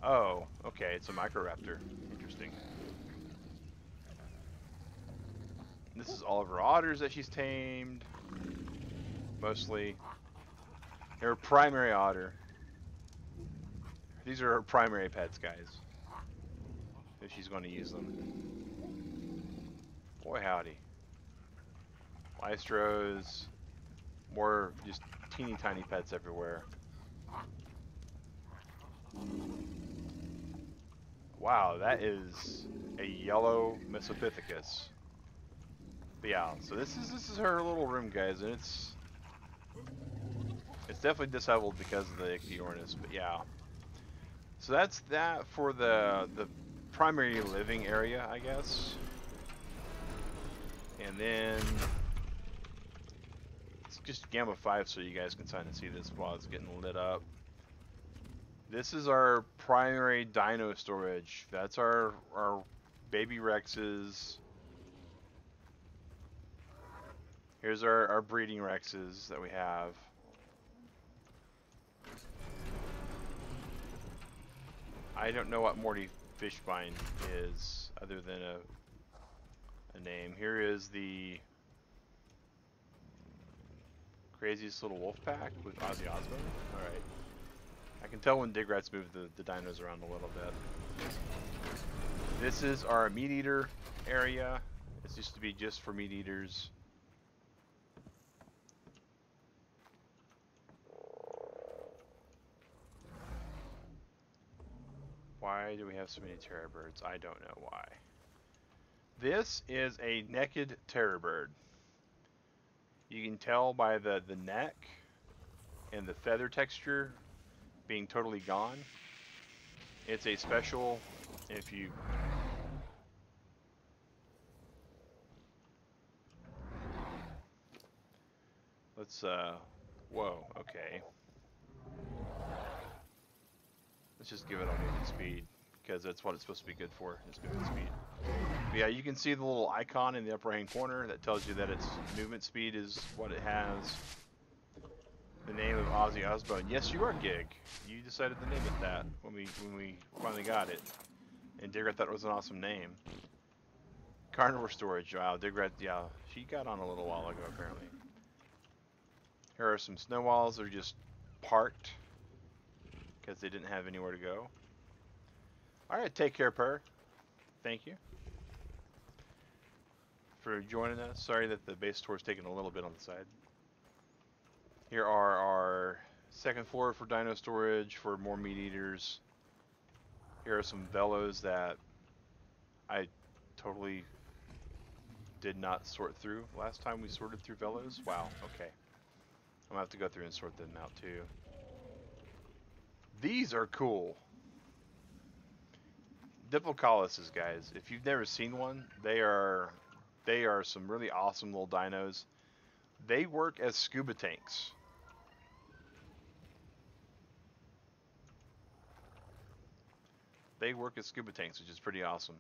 Oh, okay, it's a microraptor. Interesting. This is all of her otters that she's tamed. Mostly. Her primary otter. These are her primary pets, guys. If she's going to use them. Boy, howdy. Lystros. More just teeny tiny pets everywhere. Wow, that is a yellow Mesopithecus. But yeah, so this is her little room, guys, and it's definitely disabled because of the Ichthyornis, but yeah. So that's that for the primary living area, I guess. And then let's just gamma 5 so you guys can kind of see this while it's getting lit up. This is our primary dino storage. That's our baby Rexes. Here's our breeding Rexes that we have. I don't know what Morty Fishbine is other than a name. Here is the craziest little wolf pack with Ozzy Osbourne. Alright. I can tell when Digrats move the dinos around a little bit. This is our meat eater area. This used to be just for meat eaters. Why do we have so many terror birds? I don't know why. This is a naked terror bird. You can tell by the neck and the feather texture being totally gone. It's a special, if you... Let's, whoa, okay. Let's just give it a movement speed, because that's what it's supposed to be good for, is movement speed. But yeah, you can see the little icon in the upper hand corner that tells you that its movement speed is what it has. The name of Ozzy Osbourne. Yes, you are Gig. You decided to name it that when we finally got it. And Digrat thought it was an awesome name. Carnivore storage. Wow, Digrat, yeah, she got on a little while ago apparently. Here are some snow walls. They're just parked because they didn't have anywhere to go. Alright, take care, Purr. Thank you for joining us. Sorry that the base tour is taking a little bit on the side. Here are our second floor for dino storage for more meat eaters. Here are some velos that I totally did not sort through last time we sorted through velos. Wow, okay. I'm gonna have to go through and sort them out too. These are cool. Diplocoluses, guys. If you've never seen one, they are some really awesome little dinos. They work as scuba tanks. They work as scuba tanks, which is pretty awesome.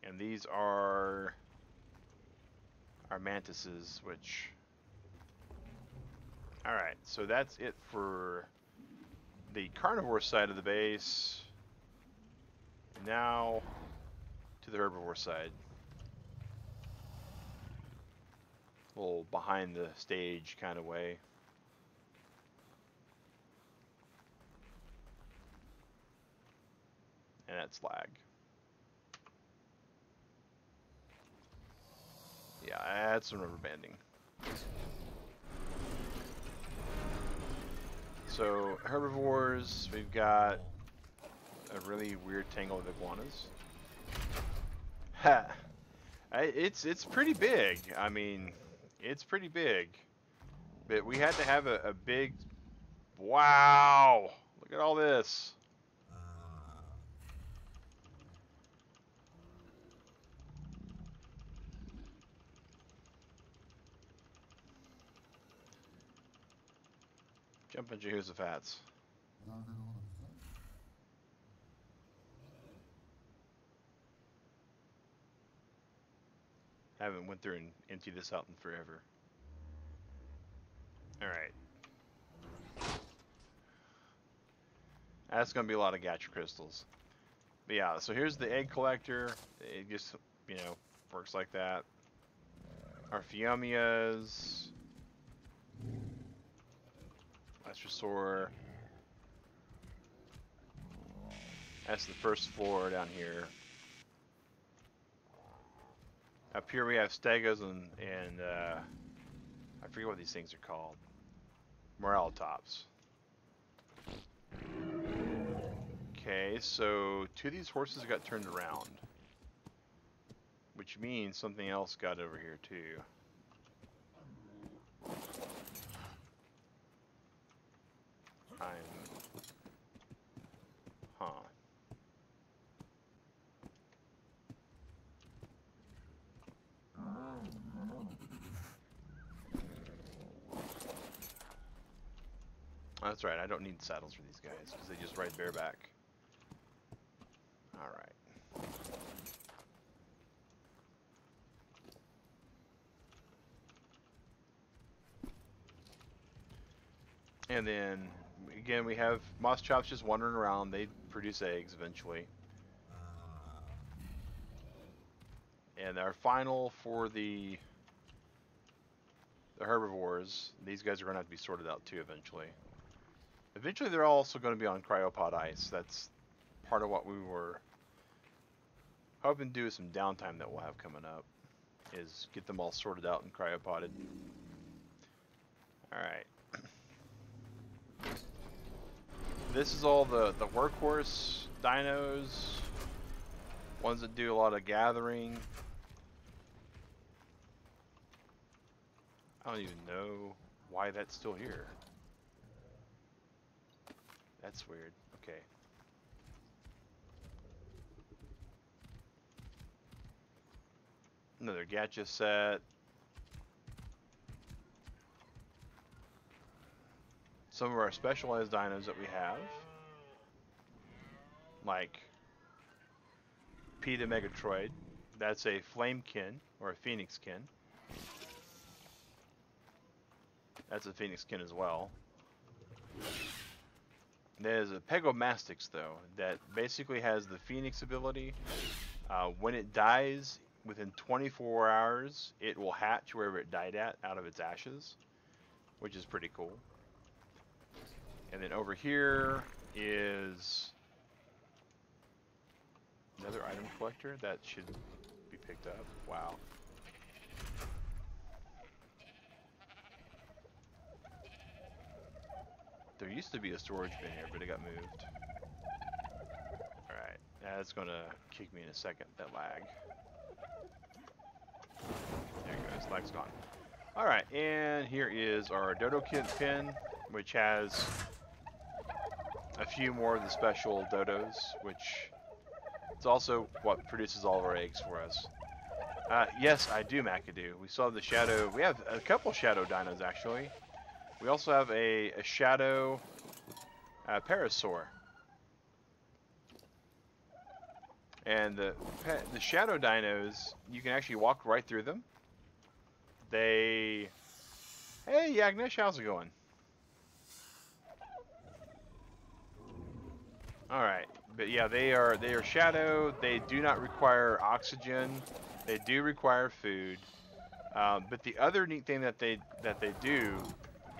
And these are our mantises, which... Alright, so that's it for the carnivore side of the base. Now to the herbivore side. A little behind the stage kind of way. And that's lag. Yeah, add some rubber banding. So herbivores, we've got a really weird tangle of iguanas. Ha! It's pretty big. I mean, it's pretty big. But we had to have a big... Wow! Look at all this. Jumping Jehoshaphat's. Haven't went through and emptied this out in forever. Alright. That's going to be a lot of gacha crystals. But yeah, so here's the egg collector. It just, you know, works like that. Our Phiomias. Astrosaur. That's the first floor down here. Up here we have Stegos and I forget what these things are called. Morelltops. Okay, so two of these horses got turned around, which means something else got over here too. Huh. That's right, I don't need saddles for these guys because they just ride bareback. Alright. And then, again, we have moss chops just wandering around. They produce eggs eventually. And our final for the herbivores, these guys are going to have to be sorted out too eventually. Eventually they're also going to be on cryopod ice. That's part of what we were hoping to do with some downtime that we'll have coming up, is get them all sorted out and cryopoded. Alright. This is all the workhorse dinos, ones that do a lot of gathering. I don't even know why that's still here. That's weird. Okay. Another gacha set. Some of our specialized dinos that we have, like Peta Megatroid. That's a Flamekin or a Phoenixkin. That's a Phoenixkin as well. There's a Pegomastix though that basically has the Phoenix ability. When it dies within 24 hours, it will hatch wherever it died at out of its ashes, which is pretty cool. And then over here is another item collector that should be picked up. Wow. There used to be a storage bin here, but it got moved. Alright, that's gonna kick me in a second, that lag. There it goes, lag's gone. Alright, and here is our Dodo Kid pin, which has a few more of the special dodos, which it's also what produces all of our eggs for us. Yes, I do, McAdoo. We saw the shadow. We have a couple shadow dinos, actually. We also have a shadow parasaur. And the shadow dinos, you can actually walk right through them. Hey, Yagnesh, how's it going? Alright, but yeah, they are shadow. They do not require oxygen. They do require food. But the other neat thing that they do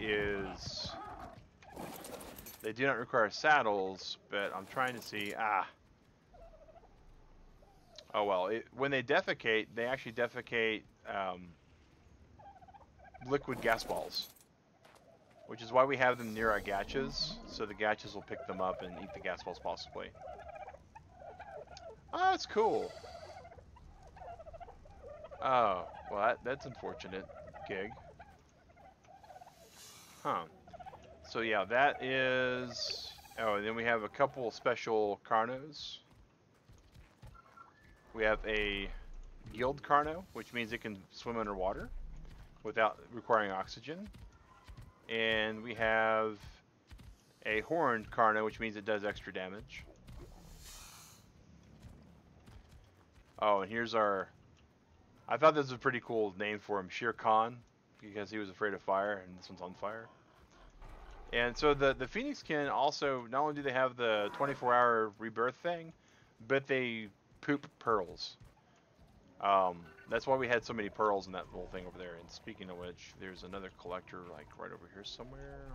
is they do not require saddles, but I'm trying to see, oh well, when they defecate, they actually defecate liquid gas balls, which is why we have them near our gachas, so the gachas will pick them up and eat the gas balls possibly. Oh, that's cool. Oh, well that's unfortunate, gig. Huh. So yeah, that is... Oh, and then we have a couple special Carnos. We have a Guild Carno, which means it can swim underwater without requiring oxygen. And we have a Horned Carno, which means it does extra damage. Oh, and here's our... I thought this was a pretty cool name for him, Shere Khan, because he was afraid of fire, and this one's on fire. And so the Phoenix can also, not only do they have the 24-hour rebirth thing, but they poop pearls. That's why we had so many pearls in that little thing over there. And speaking of which, there's another collector like right over here somewhere.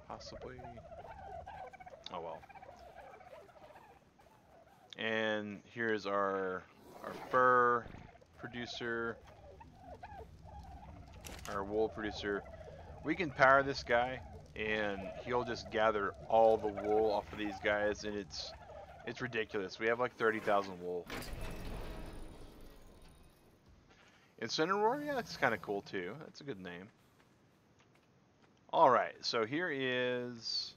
Possibly. Oh well. And here's our fur producer, our wool producer. We can power this guy, and he'll just gather all the wool off of these guys, and it's ridiculous. We have like 30,000 wool. Incineroar, yeah, that's kind of cool too. That's a good name. All right, so here is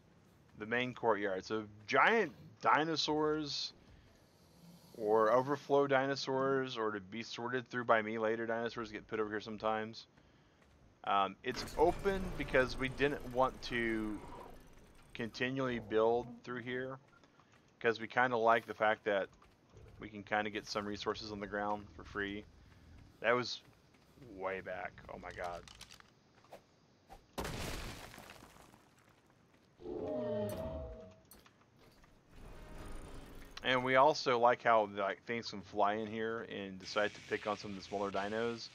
the main courtyard. So giant dinosaurs, or overflow dinosaurs, or to be sorted through by me later dinosaurs get put over here sometimes. It's open because we didn't want to continually build through here, because we kind of like the fact that we can kind of get some resources on the ground for free. That was way back. Oh my god. And we also like how like things can fly in here and decide to pick on some of the smaller dinos,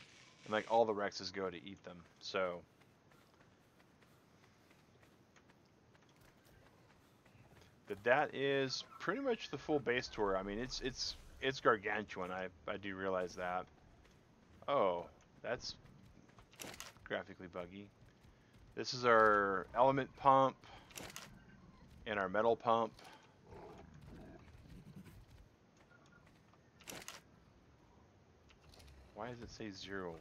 and like all the Rexes go to eat them. So that is pretty much the full base tour. I mean, it's gargantuan. I do realize that. Oh, that's graphically buggy. This is our element pump and our metal pump. Why does it say 0-1?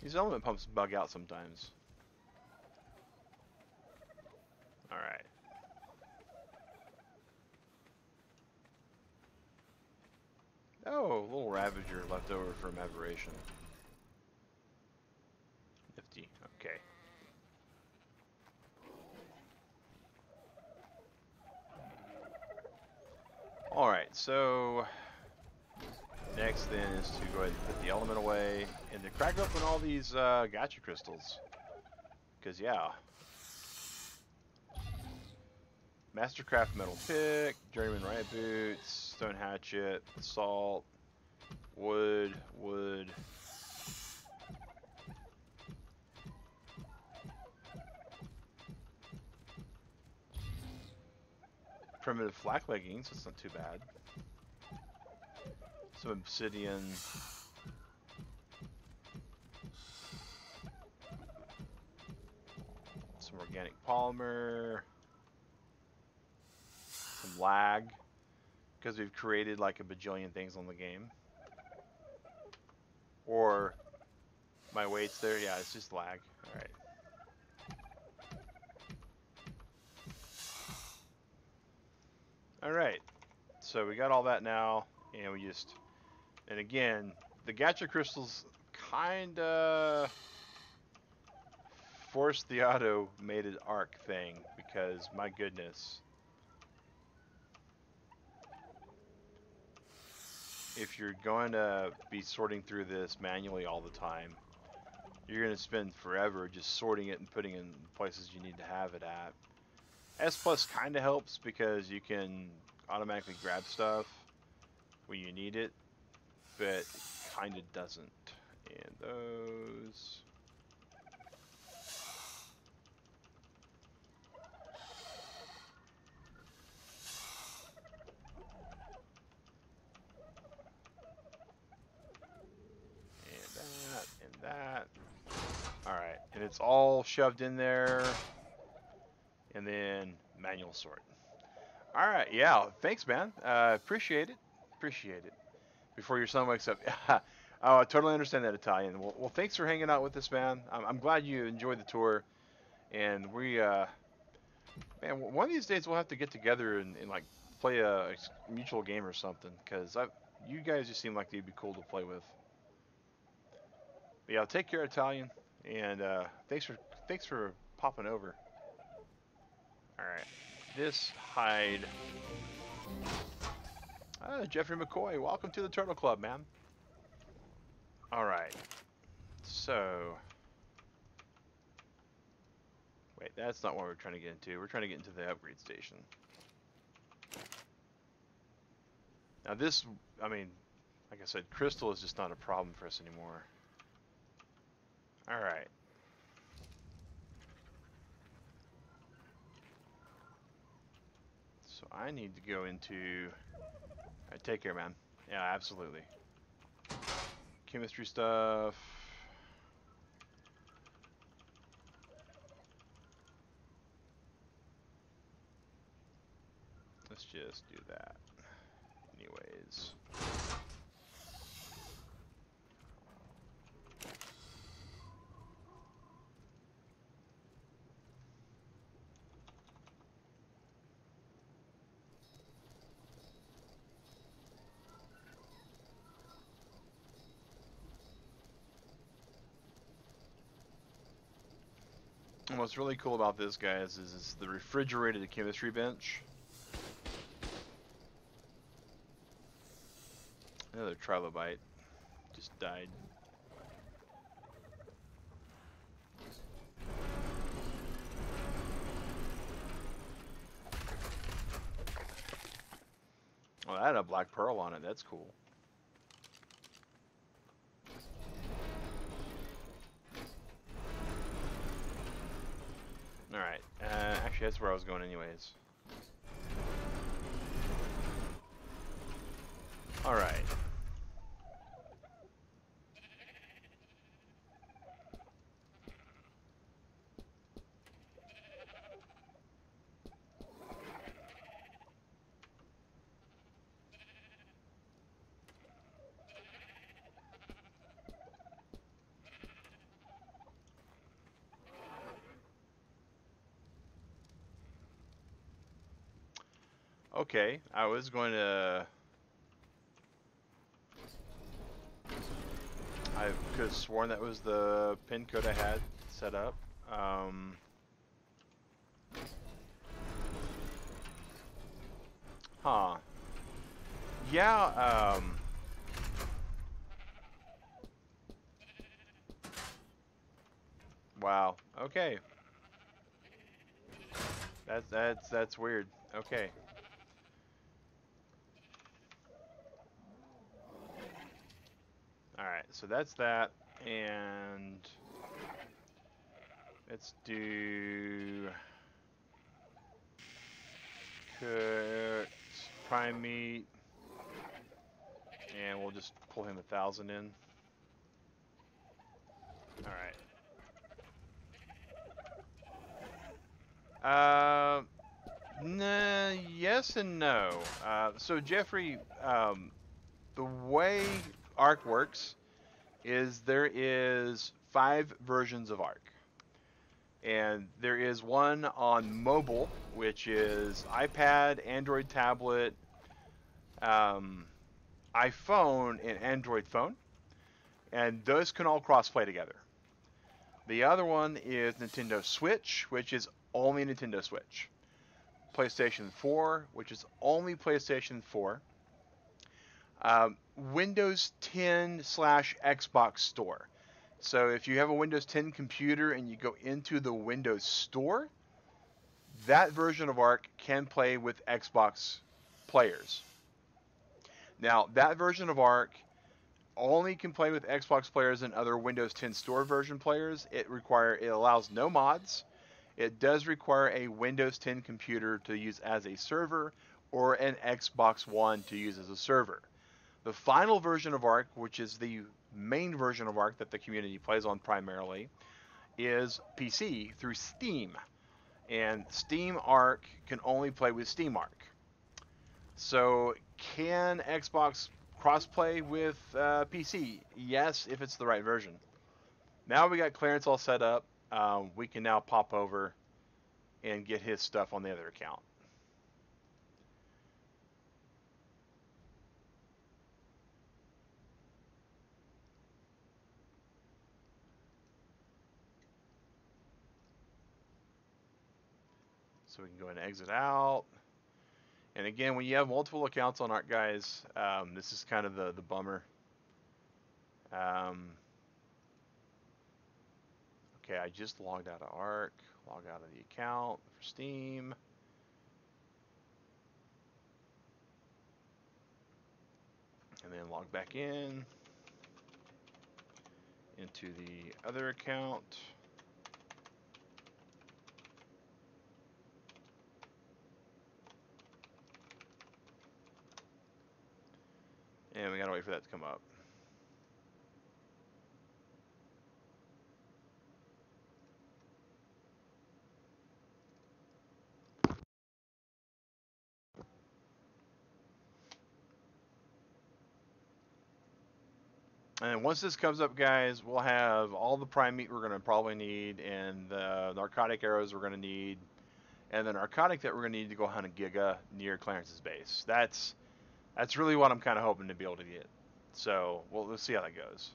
These element pumps bug out sometimes. Alright. Oh, a little Ravager left over from Aberration. Nifty, okay. Alright, so next then is to go ahead and put the element away and to crack open all these gacha crystals. Because yeah. Mastercraft metal pick, journeyman riot boots, stone hatchet, salt, wood. Primitive flak leggings, that's not too bad. Some obsidian. Some organic polymer. Some lag, because we've created like a bajillion things on the game. Or my weight's there, yeah, it's just lag. Alright. Alright, so we got all that now, and we just, and again, the gacha crystals kinda forced the automated ARK thing, because my goodness. If you're going to be sorting through this manually all the time, you're going to spend forever just sorting it and putting it in places you need to have it at. S Plus kind of helps because you can automatically grab stuff when you need it, but kind of doesn't. And those... that. Alright, and it's all shoved in there. And then manual sort. Alright, yeah, thanks, man. Appreciate it. Appreciate it. Before your son wakes up. Oh, I totally understand that, Italian. Well, thanks for hanging out with us, man. I'm glad you enjoyed the tour. And we, man, one of these days we'll have to get together and like play a mutual game or something. Because you guys just seem like you'd be cool to play with. But yeah, take care, Italian, and thanks for popping over. All right, this hide. Jeffrey McCoy, welcome to the Turtle Club, man. All right. So, wait, that's not what we're trying to get into. We're trying to get into the upgrade station. Now this, I mean, like I said, crystal is just not a problem for us anymore. All right. So I need to go into. All right, take care, man. Yeah, absolutely. Chemistry stuff. Let's just do that. Anyways. And what's really cool about this, guys, is it's the refrigerated chemistry bench. Another trilobite just died. Oh, that had a black pearl on it. That's cool. Alright. Actually, that's where I was going anyways. Alright. Okay, I was going to... I could have sworn that was the pin code I had set up. Huh. Yeah, wow. Okay. That's weird. Okay. Alright, so that's that, and let's do cooked prime meat, and we'll just pull him 1,000 in. Alright. Nah, yes and no. So Jeffrey, the way ARK works is there is 5 versions of ARK. And there is one on mobile, which is iPad, Android tablet, iPhone, and Android phone. And those can all cross-play together. The other one is Nintendo Switch, which is only Nintendo Switch. PlayStation 4, which is only PlayStation 4. Windows 10 / Xbox Store. So if you have a Windows 10 computer and you go into the Windows Store, that version of ARK can play with Xbox players. Now, that version of ARK only can play with Xbox players and other Windows 10 Store version players. It allows no mods. It does require a Windows 10 computer to use as a server or an Xbox One to use as a server. The final version of ARK, which is the main version of ARK that the community plays on primarily, is PC through Steam. And Steam ARK can only play with Steam ARK. So can Xbox crossplay with PC? Yes, if it's the right version. Now we got Clarence all set up. We can now pop over and get his stuff on the other account. So we can go ahead and exit out. And again, when you have multiple accounts on ARK, guys, this is kind of the bummer. Okay, I just logged out of ARK, log out of the account for Steam. And then log back in into the other account. And we gotta wait for that to come up. And once this comes up, guys, we'll have all the prime meat we're going to probably need, and the narcotic arrows we're going to need, and the narcotic that we're going to need to go hunt a Giga near Clarence's base. That's really what I'm kind of hoping to be able to get. So, well, let's see how that goes.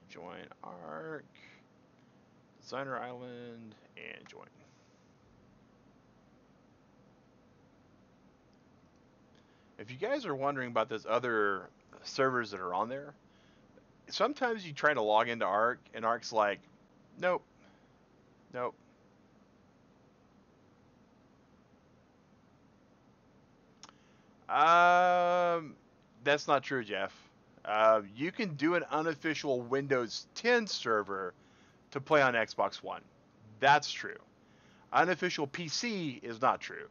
Join ARK, Designer Island, and join. If you guys are wondering about those other servers that are on there, sometimes you try to log into ARK, and ARK's like, nope, nope. That's not true, Jeff. You can do an unofficial Windows 10 server to play on Xbox One. That's true. Unofficial PC is not true.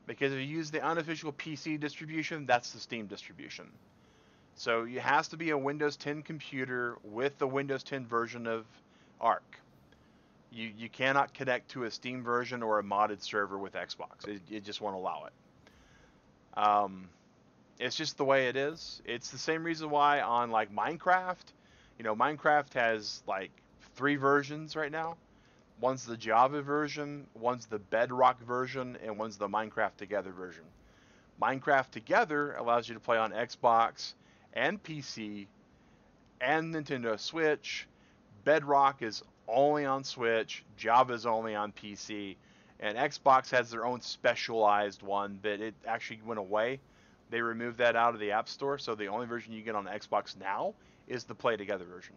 Because if you use the unofficial PC distribution, that's the Steam distribution. So it has to be a Windows 10 computer with the Windows 10 version of ARK. You cannot connect to a Steam version or a modded server with Xbox. It just won't allow it. It's just the way it is. It's the same reason why on like Minecraft, Minecraft has like 3 versions right now. One's the Java version, one's the Bedrock version, and one's the Minecraft Together version. Minecraft Together allows you to play on Xbox and PC and Nintendo Switch. Bedrock is only on Switch, Java is only on PC, and Xbox has their own specialized one, but it actually went away. They removed that out of the App Store, so the only version you get on Xbox now is the Play Together version.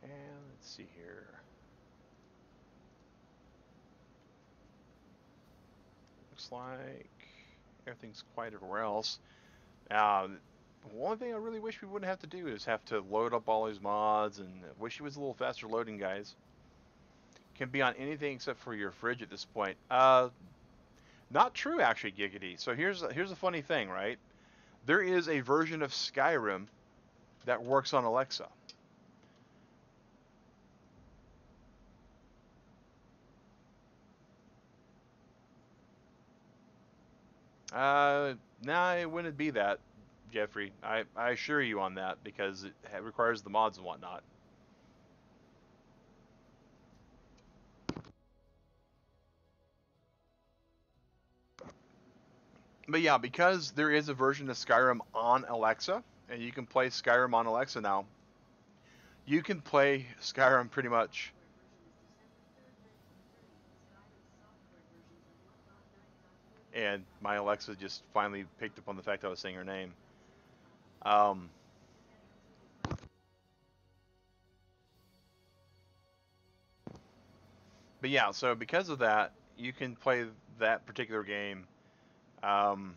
And let's see here. Looks like everything's quiet everywhere else. One thing I really wish we wouldn't have to do is have to load up all these mods, and I wish it was a little faster loading, guys. Can be on anything except for your fridge at this point. Not true, actually, Giggity. So here's a funny thing, right? There is a version of Skyrim that works on Alexa. Nah, it wouldn't be that, Jeffrey. I assure you on that, because it requires the mods and whatnot. But yeah, because there is a version of Skyrim on Alexa, and you can play Skyrim on Alexa now, you can play Skyrim pretty much. And my Alexa just finally picked up on the fact I was saying her name. Um, but yeah, so because of that, you can play that particular game. Um,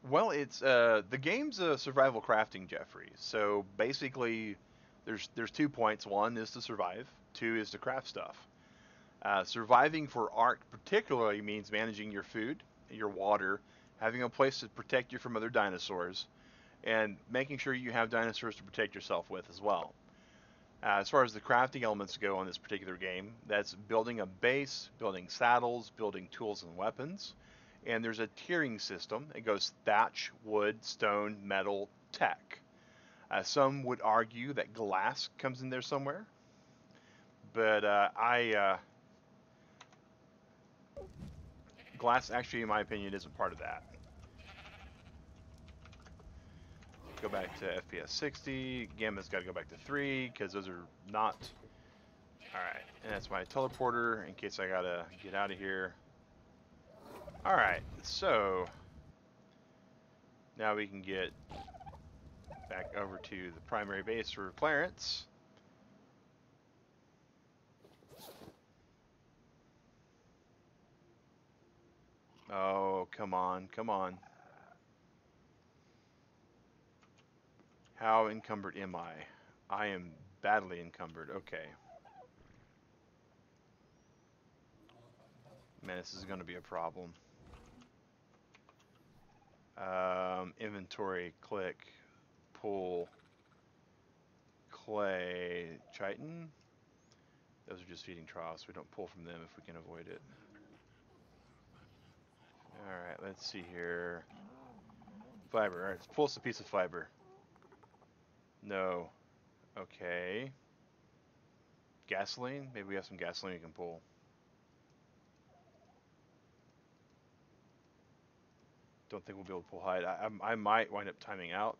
well, it's the game's a survival crafting, Jeffrey. So basically, there's 2 points. One is to survive. 2 is to craft stuff. Surviving for ARK particularly means managing your food, your water, having a place to protect you from other dinosaurs, and making sure you have dinosaurs to protect yourself with as well. As far as the crafting elements go on this particular game, that's building a base, building saddles, building tools and weapons, and there's a tiering system. It goes thatch, wood, stone, metal, tech. Some would argue that glass comes in there somewhere, but glass actually, in my opinion, isn't part of that. go back to FPS 60. Gamma's got to go back to 3 because those are not. Alright, and that's my teleporter in case I gotta get out of here. Alright, so now we can get back over to the primary base for Clarence. Oh, come on, come on. How encumbered am I? I am badly encumbered. Okay. Man, this is going to be a problem. Inventory, click, pull, clay, chitin. Those are just feeding troughs. We don't pull from them if we can avoid it. Alright, let's see here. Fiber. Alright, let's pull us a piece of fiber. No. Okay. Gasoline? Maybe we have some gasoline we can pull. Don't think we'll be able to pull hide. I might wind up timing out.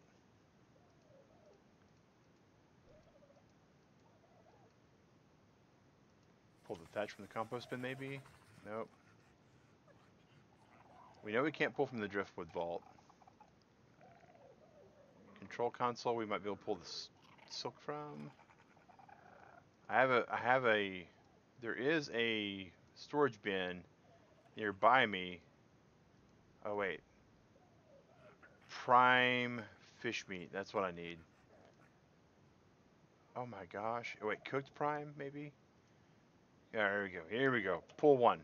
Pull the thatch from the compost bin, maybe? Nope. We know we can't pull from the driftwood vault. Control console, we might be able to pull the silk from. There is a storage bin nearby me. Oh wait. Prime fish meat, that's what I need. Oh my gosh. Oh wait, cooked prime, maybe? Yeah, here we go. Here we go. Pull one.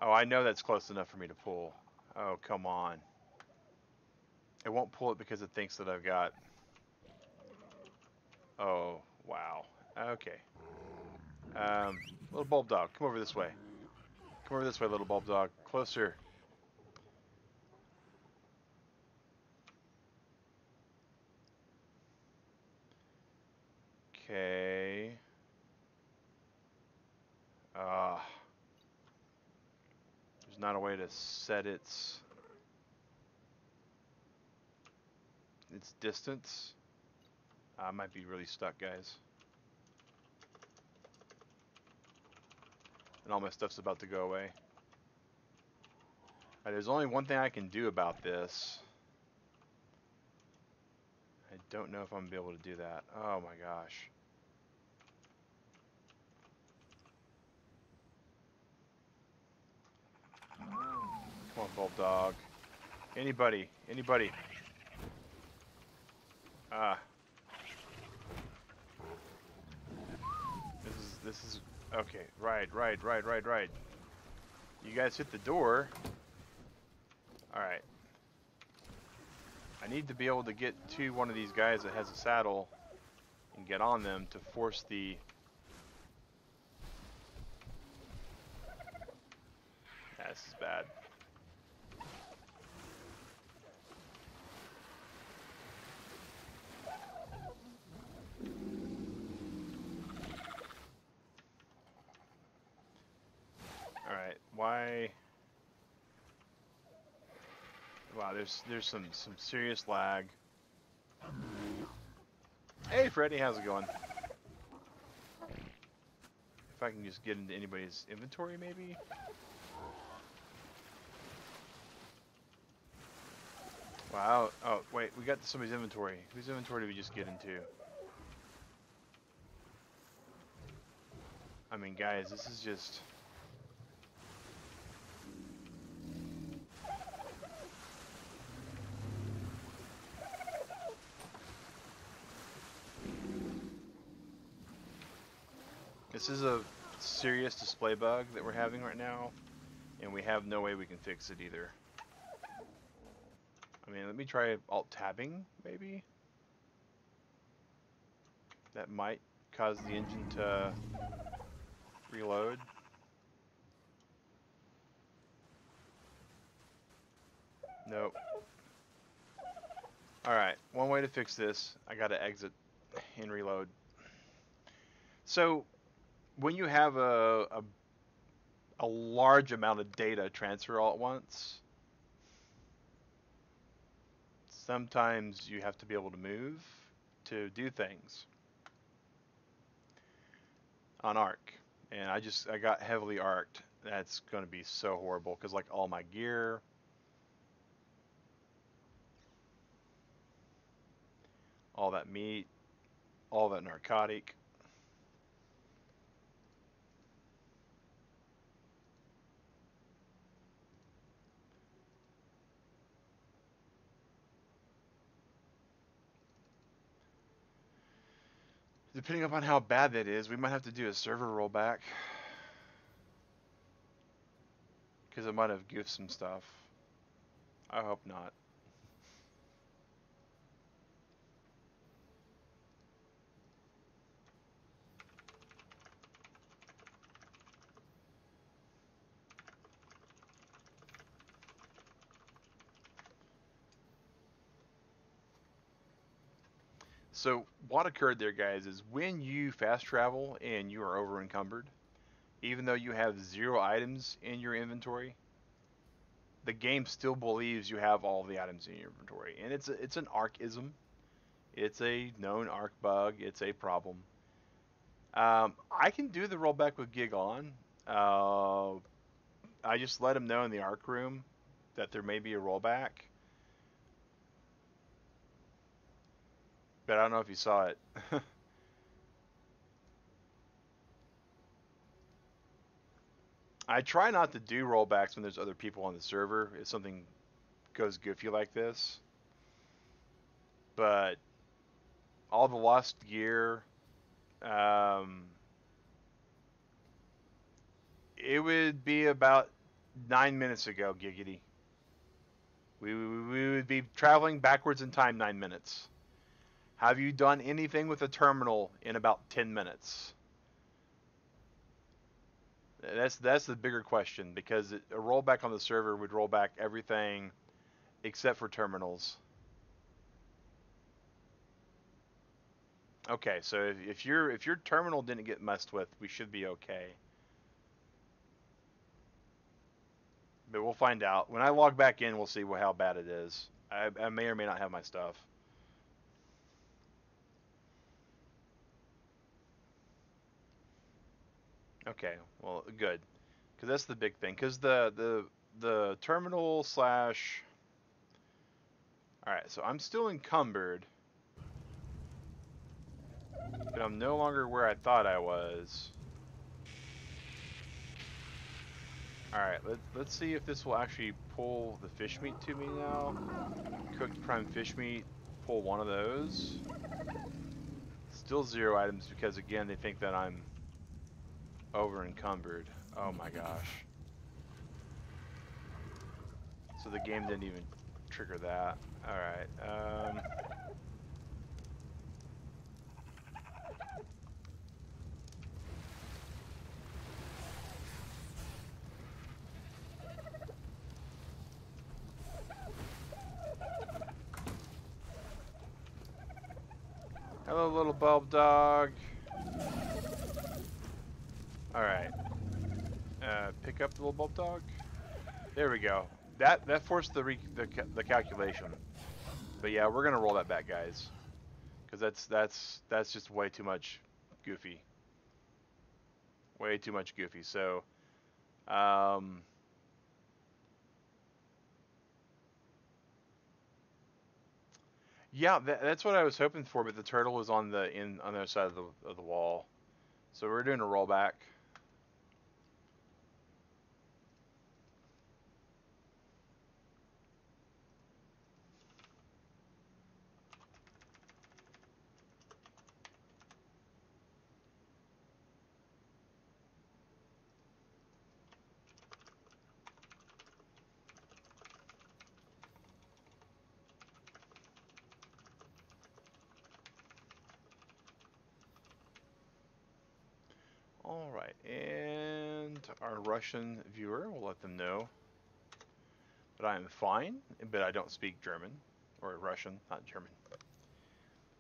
Oh, I know that's close enough for me to pull. Oh, come on. It won't pull it because it thinks that I've got... Oh, wow. Okay. Little bulb dog, come over this way. Come over this way, little bulb dog. Closer. Okay. There's not a way to set its distance. I might be really stuck, guys. And all my stuff's about to go away. Alright, there's only one thing I can do about this. I don't know if I'm going to be able to do that. Oh my gosh. Come on, bulb dog. Anybody? Anybody? This is okay. Right. You guys hit the door. All right. I need to be able to get to one of these guys that has a saddle and get on them to force the... Yeah, this is bad. Alright, why... Wow, there's some serious lag. Hey Freddy, how's it going? If I can just get into anybody's inventory maybe? Wow, oh wait, we got somebody's inventory. Whose inventory did we just get into? I mean guys, this is just... This is a serious display bug that we're having right now, and we have no way we can fix it either. I mean, let me try alt-tabbing, maybe? That might cause the engine to reload. Nope. Alright, one way to fix this, I gotta exit and reload. So, when you have a large amount of data transfer all at once, sometimes you have to be able to move to do things on ARK. And I got heavily ARKed. That's going to be so horrible because like all my gear, all that meat, all that narcotic. Depending upon how bad that is, we might have to do a server rollback because it might have goofed some stuff. I hope not. So what occurred there, guys, is when you fast travel and you are over encumbered, even though you have 0 items in your inventory, the game still believes you have all the items in your inventory, and it's an ARK-ism. It's a known ARK bug. It's a problem. I can do the rollback with gig on. I just let him know in the ARK room that there may be a rollback, but I don't know if you saw it. I try not to do rollbacks when there's other people on the server if something goes goofy like this. But all the lost gear, it would be about 9 minutes ago, Giggity. We would be traveling backwards in time 9 minutes. Have you done anything with a terminal in about 10 minutes? That's the bigger question, because a rollback on the server would roll back everything except for terminals. Okay, so if your terminal didn't get messed with, we should be okay. But we'll find out. When I log back in, we'll see how bad it is. I may or may not have my stuff. Okay, well, good. Because that's the big thing. Because the terminal slash... Alright, so I'm still encumbered. But I'm no longer where I thought I was. Alright, let's see if this will actually pull the fish meat to me now. Cooked prime fish meat, pull one of those. Still 0 items because, again, they think that I'm over encumbered. Oh my gosh. So the game didn't even trigger that. Alright, hello, little bulb dog. Alright. Pick up the little bulb dog. There we go. That forced the calculation. But yeah, we're gonna roll that back, guys, because that's just way too much goofy. Way too much goofy. So, yeah, that's what I was hoping for, but the turtle was on the other side of the wall. So we're doing a rollback. All right, and our Russian viewer, will let them know that I am fine, but I don't speak German or Russian, not German.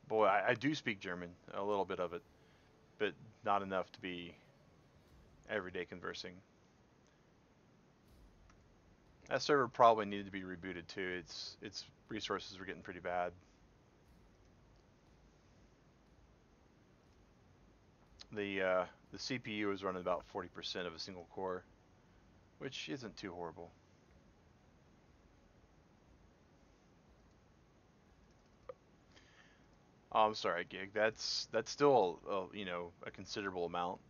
Boy, I do speak German, a little bit of it, but not enough to be everyday conversing. That server probably needed to be rebooted too. Its resources were getting pretty bad. The CPU was running about 40% of a single core, which isn't too horrible. Oh, I'm sorry, Gig. That's still you know, a considerable amount.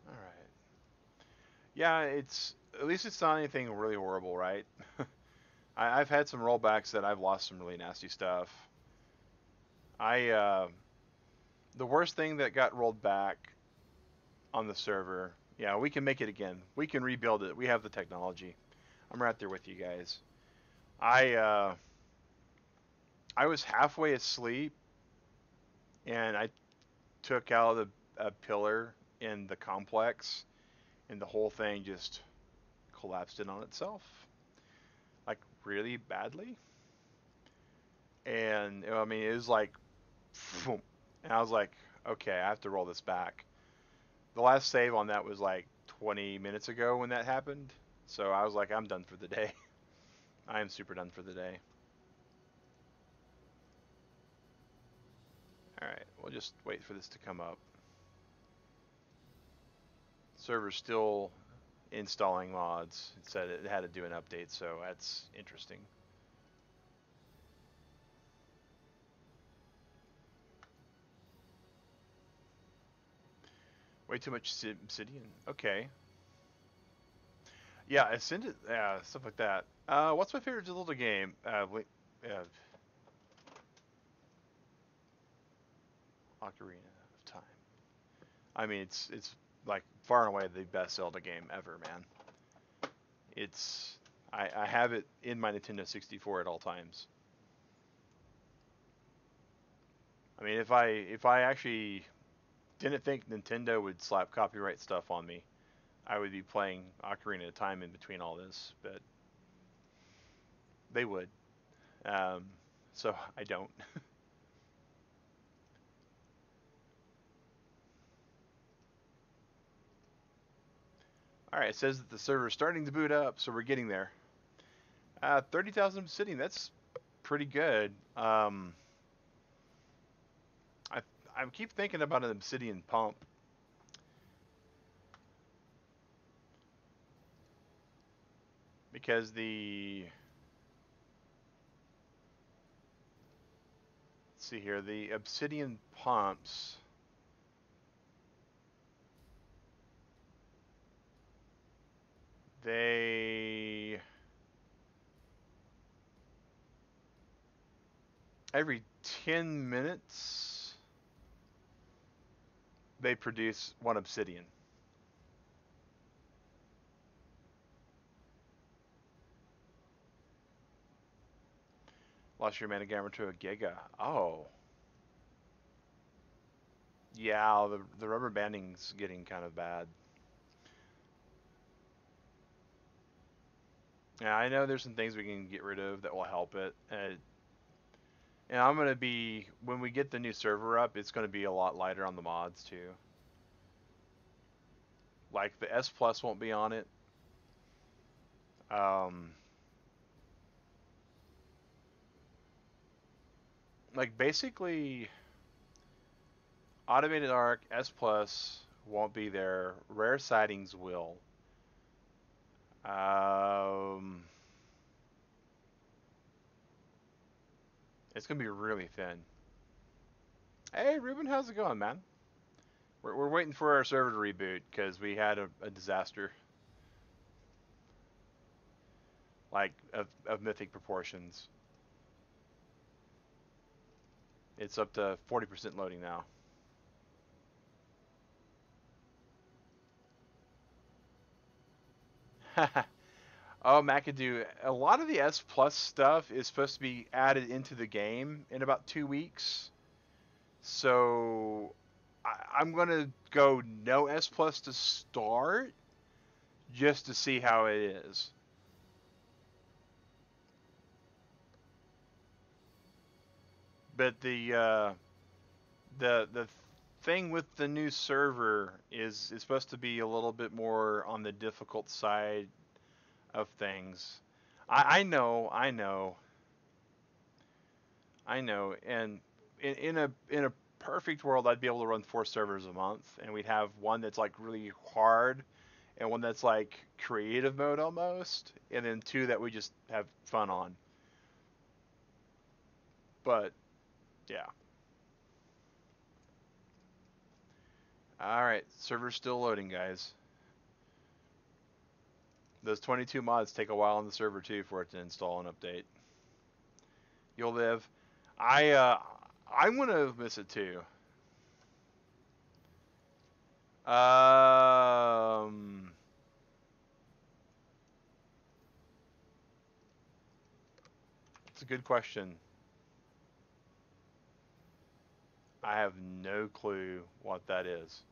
All right. Yeah, it's at least it's not anything really horrible, right? I've had some rollbacks that I've lost some really nasty stuff. I The worst thing that got rolled back on the server. Yeah, we can make it again. We can rebuild it. We have the technology. I'm right there with you guys. I uh, I was halfway asleep and I took out a pillar in the complex and the whole thing just collapsed in on itself, like really badly. And I mean, it was like, boom, and I was like, okay, I have to roll this back. The last save on that was like 20 minutes ago when that happened. So I was like, I'm done for the day. I am super done for the day. All right, we'll just wait for this to come up. Server's still installing mods. It said it had to do an update, so that's interesting. Way too much obsidian. Okay. Yeah, Ascended, yeah, stuff like that. What's my favorite Zelda game? Ocarina of Time. I mean, it's like far and away the best Zelda game ever, man. It's I have it in my Nintendo 64 at all times. I mean, if I actually didn't think Nintendo would slap copyright stuff on me, I would be playing Ocarina of Time in between all this, but they would. Um, so I don't. All right, it says that the server is starting to boot up, so we're getting there. 30,000 obsidian, that's pretty good. I I keep thinking about an obsidian pump because let's see here, the obsidian pumps, they every 10 minutes they produce one obsidian. Lost your mana gamma to a giga. Oh. Yeah, the rubber banding's getting kind of bad. Yeah, I know there's some things we can get rid of that will help it. And I'm gonna be when we get the new server up, it's gonna be a lot lighter on the mods too. Like the S Plus won't be on it. Um, like basically, automated ARK S Plus won't be there. Rare sightings will. Um, it's gonna be really thin. Hey, Ruben, how's it going, man? We're waiting for our server to reboot because we had a disaster, like of mythic proportions. It's up to 40% loading now. Oh, McAdoo, a lot of the S Plus stuff is supposed to be added into the game in about 2 weeks. So I'm gonna go no S Plus to start, just to see how it is. But the thing with the new server is supposed to be a little bit more on the difficult side of things. I know, and in a perfect world, I'd be able to run 4 servers a month, and we'd have one that's like really hard, and one that's like creative mode almost, and then 2 that we just have fun on. But yeah, all right, server's still loading, guys. Those 22 mods take a while on the server too for it to install and update. You'll live. I'm gonna miss it too. Um, it's a good question. I have no clue what that is.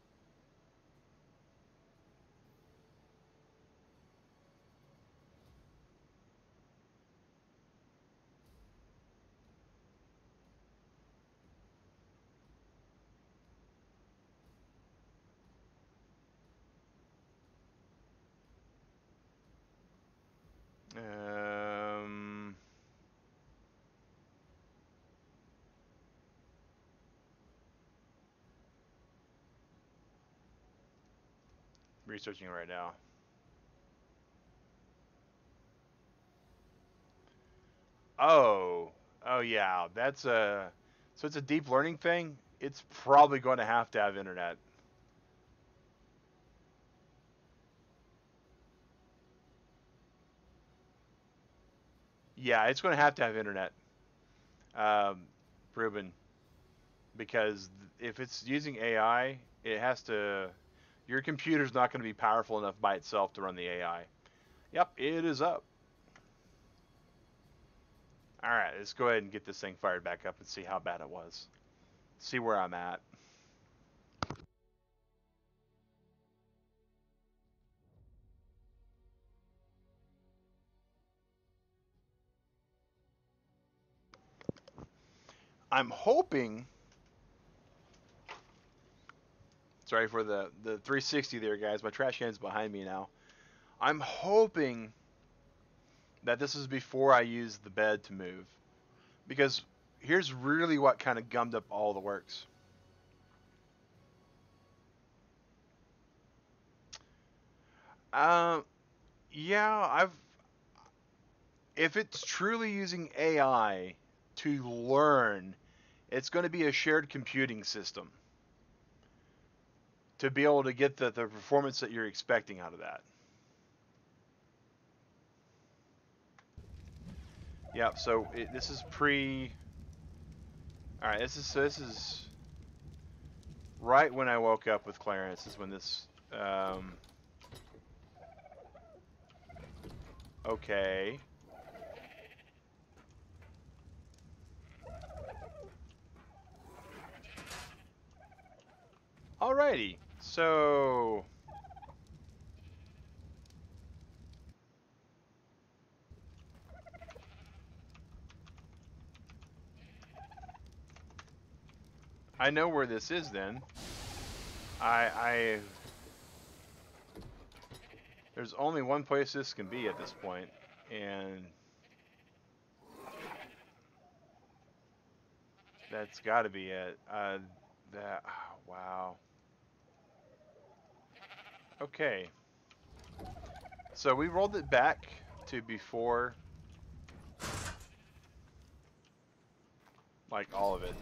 Um, researching right now. Oh yeah, that's a so it's a deep learning thing. It's probably going to have internet. Yeah, it's going to have internet, um, Ruben, because if it's using AI, it has to. Your computer's not going to be powerful enough by itself to run the AI. Yep, it is up. All right, let's go ahead and get this thing fired back up and see how bad it was. See where I'm at. I'm hoping. Sorry for the 360 there, guys. My trash can's behind me now. I'm hoping that this is before I use the bed to move, because here's really what kind of gummed up all the works. Um, yeah, if it's truly using AI to learn, it's going to be a shared computing system to be able to get the performance that you're expecting out of that. Yep. So this is pre. All right. This is right when I woke up with Clarence. Is when this. Um, okay. Alrighty. So I know where this is then. I there's only one place this can be at this point, and that's got to be it. That wow. Okay, so we rolled it back to before, like all of it.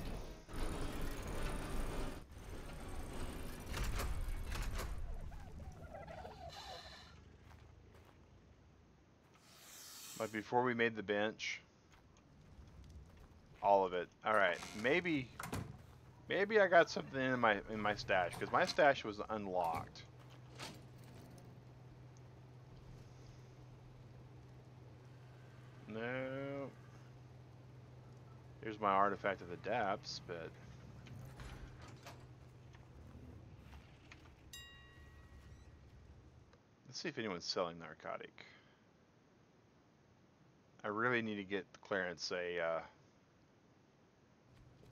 Like before we made the bench, all of it. All right, maybe I got something in my stash because my stash was unlocked. No. Here's my artifact of the depths, but let's see if anyone's selling narcotic. I really need to get Clarence a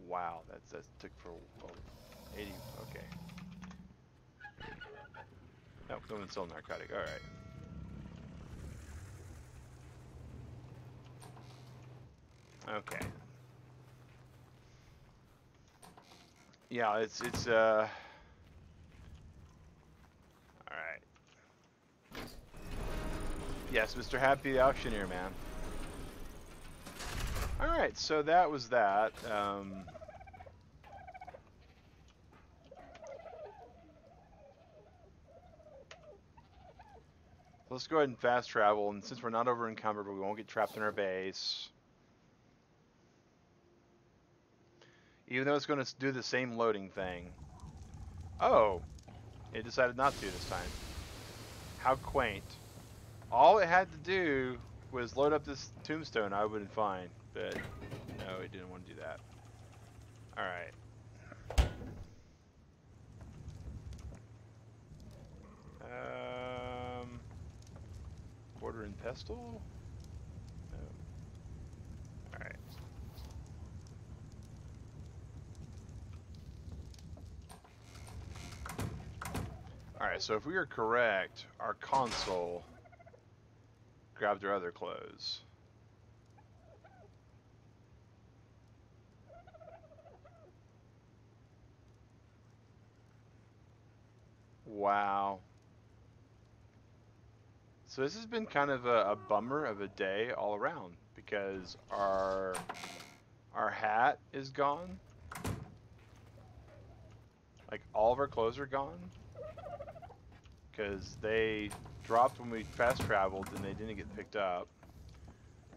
Wow, that took for 80. Okay. Nope, no one's selling narcotic. All right. Okay. Yeah, it's all right. Yes, Mr. Happy the Auctioneer, man. All right, so that was that. Let's go ahead and fast travel, and since we're not over encumbered, we won't get trapped in our base. Even though it's going to do the same loading thing. Oh, it decided not to this time. How quaint. All it had to do was load up this tombstone. I would have been fine, but no, it didn't want to do that. All right. Border and pestle? No. All right. Alright, so if we are correct, our console grabbed our other clothes. Wow. So this has been kind of a bummer of a day all around because our hat is gone. Like all of our clothes are gone because they dropped when we fast traveled and they didn't get picked up.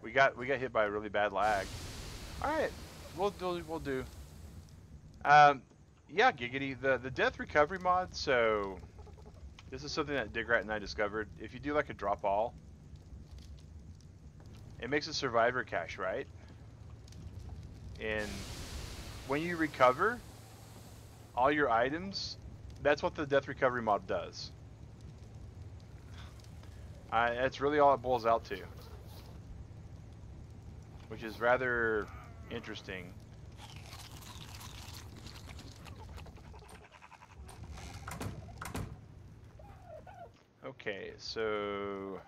We got hit by a really bad lag. All right, we'll do. Yeah, Giggity, the death recovery mod. So this is something that Digrat and I discovered. If you do like a drop all, it makes a survivor cache, right? And when you recover all your items, that's what the death recovery mod does. That's really all it boils out to, which is rather interesting. Okay, so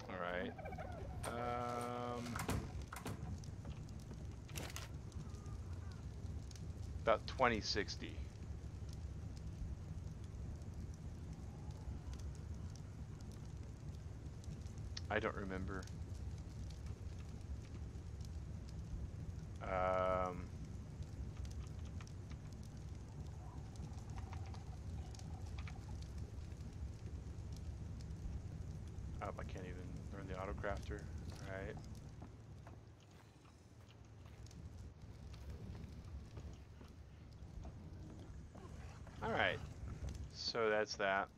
all right. About 2060. I don't remember. Oh, I can't even learn the auto crafter. All right. All right. So that's that.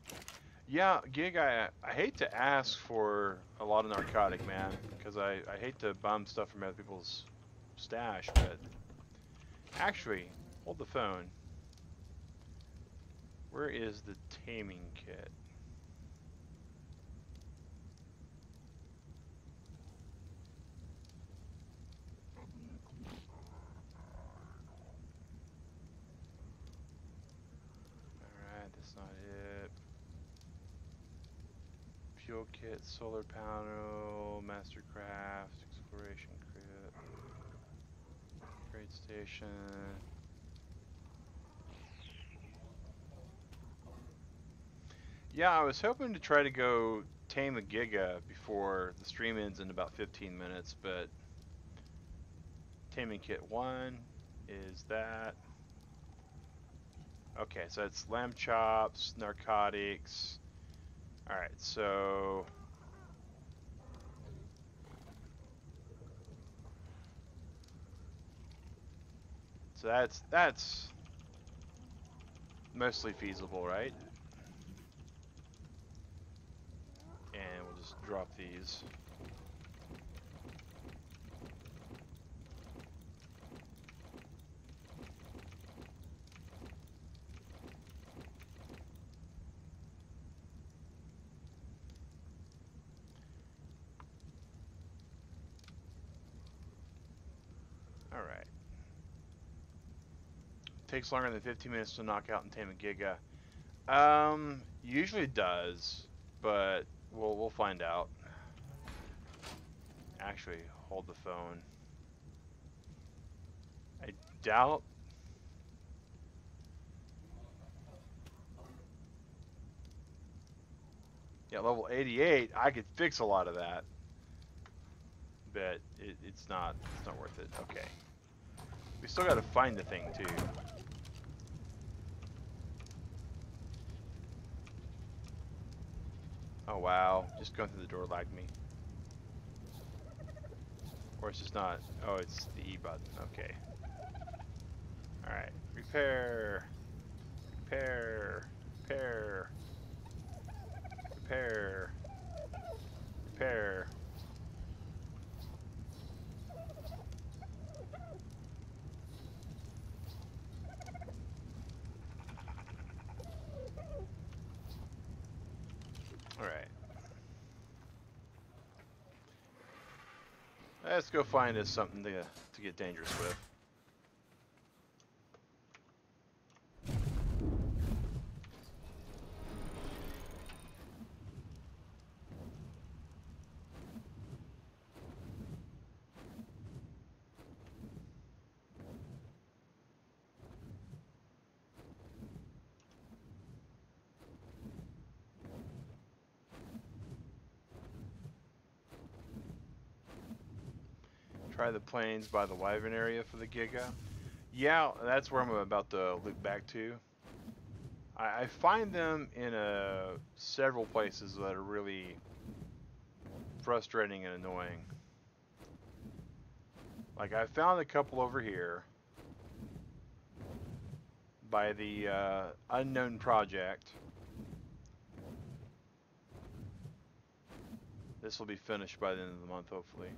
Yeah, Gig, I hate to ask for a lot of narcotic, man, because I hate to bum stuff from other people's stash, but actually, hold the phone. Where is the taming kit? Alright, that's not it. Fuel kit, solar panel, mastercraft, exploration kit, trade station. Yeah, I was hoping to try to go tame a Giga before the stream ends in about 15 minutes, but taming kit 1 is that. Okay, so it's lamb chops, narcotics. Alright, so that's mostly feasible, right? And we'll just drop these. Alright. Takes longer than 15 minutes to knock out and tame a Giga. Usually does, but we'll find out. Actually, hold the phone. I doubt. Yeah, level 88, I could fix a lot of that, but it's not worth it. Okay. We still got to find the thing too. Oh wow, just going through the door lagged me. Or it's just not. Oh, it's the E button. Okay. Alright. Repair. Repair. Repair. Repair. Repair. Alright. Let's go find us something to get dangerous with. Try the plains by the Wyvern area for the Giga. Yeah, that's where I'm about to loop back to. I find them in several places that are really frustrating and annoying. Like I found a couple over here by the unknown project. This will be finished by the end of the month, hopefully.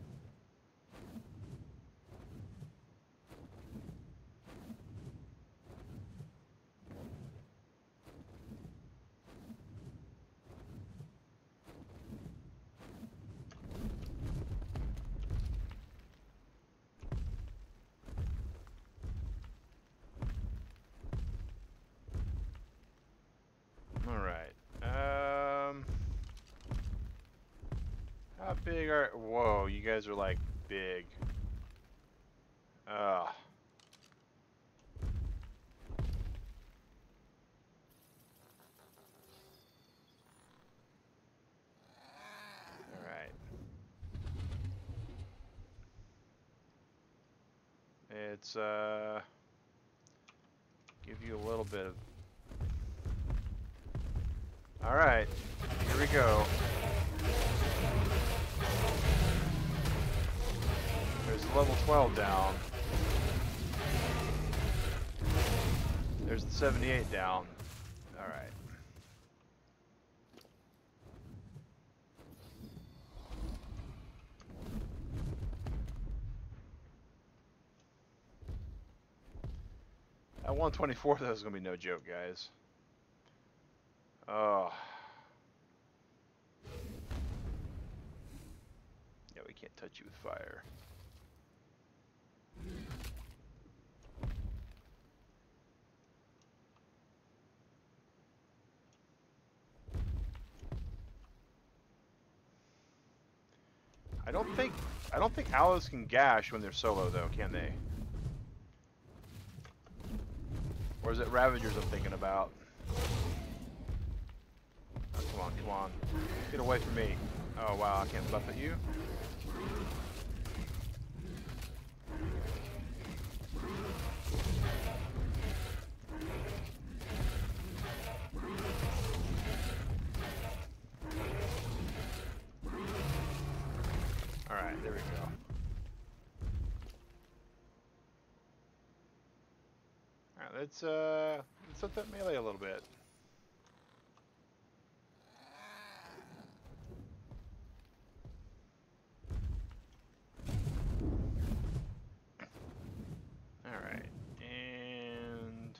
How big are... Whoa, you guys are like big. Alright. It's give you a little bit of... Alright, here we go. There's level 12 down. There's the 78 down. Alright. At 124, that was going to be no joke, guys. Oh. Yeah, we can't touch you with fire. I don't think owls can gash when they're solo though, can they? Or is it Ravagers I'm thinking about? Oh, come on, come on. Get away from me. Oh wow, I can't buff at you. Alright, there we go. Alright, let's up that melee a little bit. Alright, and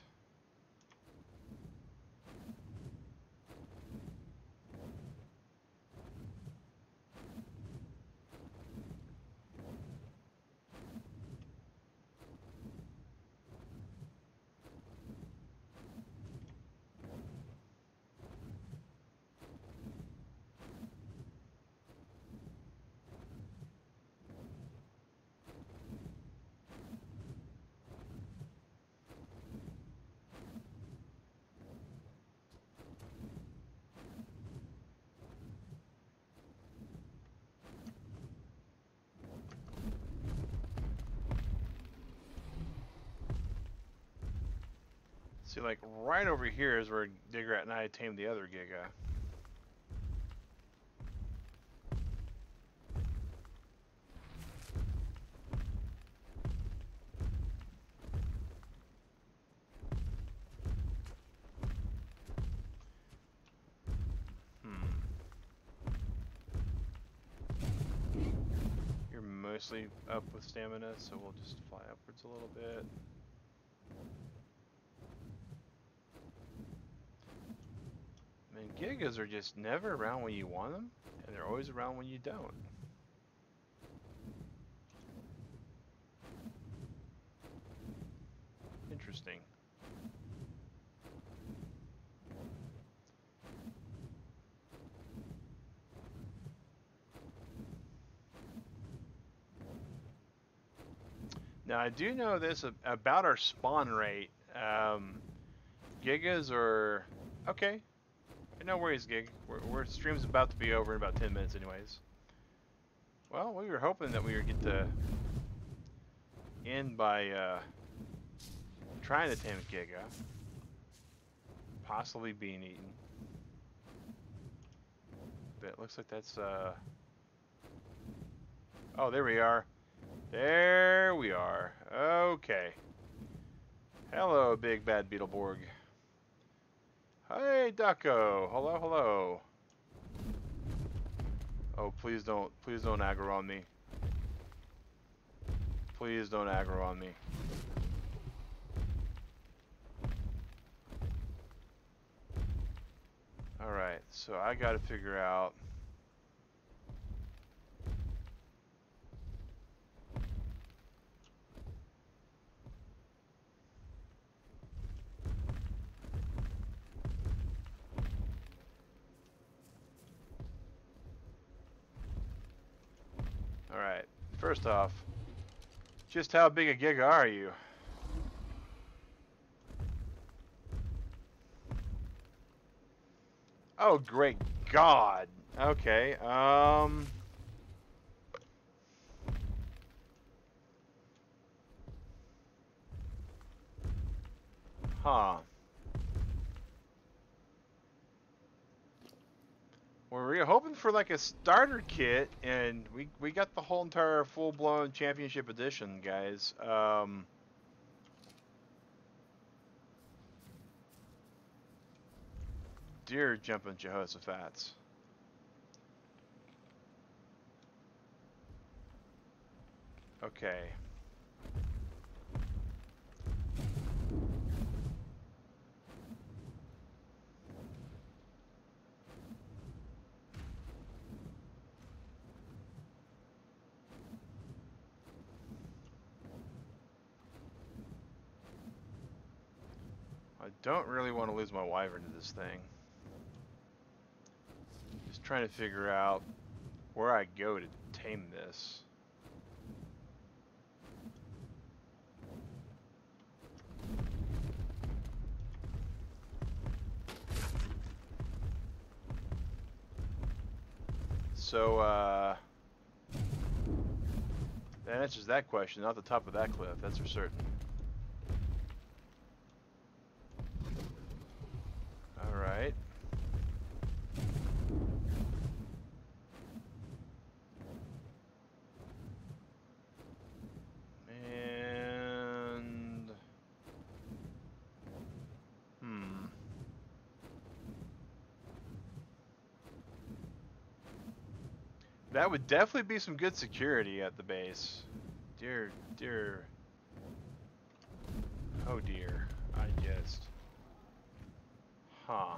See, like right over here is where Digrat and I tamed the other Giga. You're mostly up with stamina, so we'll just fly upwards a little bit. Man, Gigas are just never around when you want them, and they're always around when you don't. Interesting. Now, I do know this about our spawn rate. Gigas are... Okay. No worries, Gig. We're stream's about to be over in about 10 minutes anyways. Well, we were hoping that we would get to end by trying to tame a Giga. Possibly being eaten. But it looks like that's... Oh, there we are. There we are. Okay. Hello, big bad Beetleborg. Hey, Ducko. Hello, hello. Oh, please don't aggro on me. Please don't aggro on me. Alright, so I gotta figure out... Alright, first off, just how big a Giga are you? Oh, great God. Okay, Huh. We're hoping for like a starter kit, and we got the whole entire full-blown championship edition, guys. Dear jumping Jehoshaphat's. Okay. I don't really want to lose my wyvern to this thing. Just trying to figure out where I go to tame this. So, that answers that question. Not the top of that cliff, that's for certain. Alright. And... That would definitely be some good security at the base. Dear... Oh dear. I just... Huh.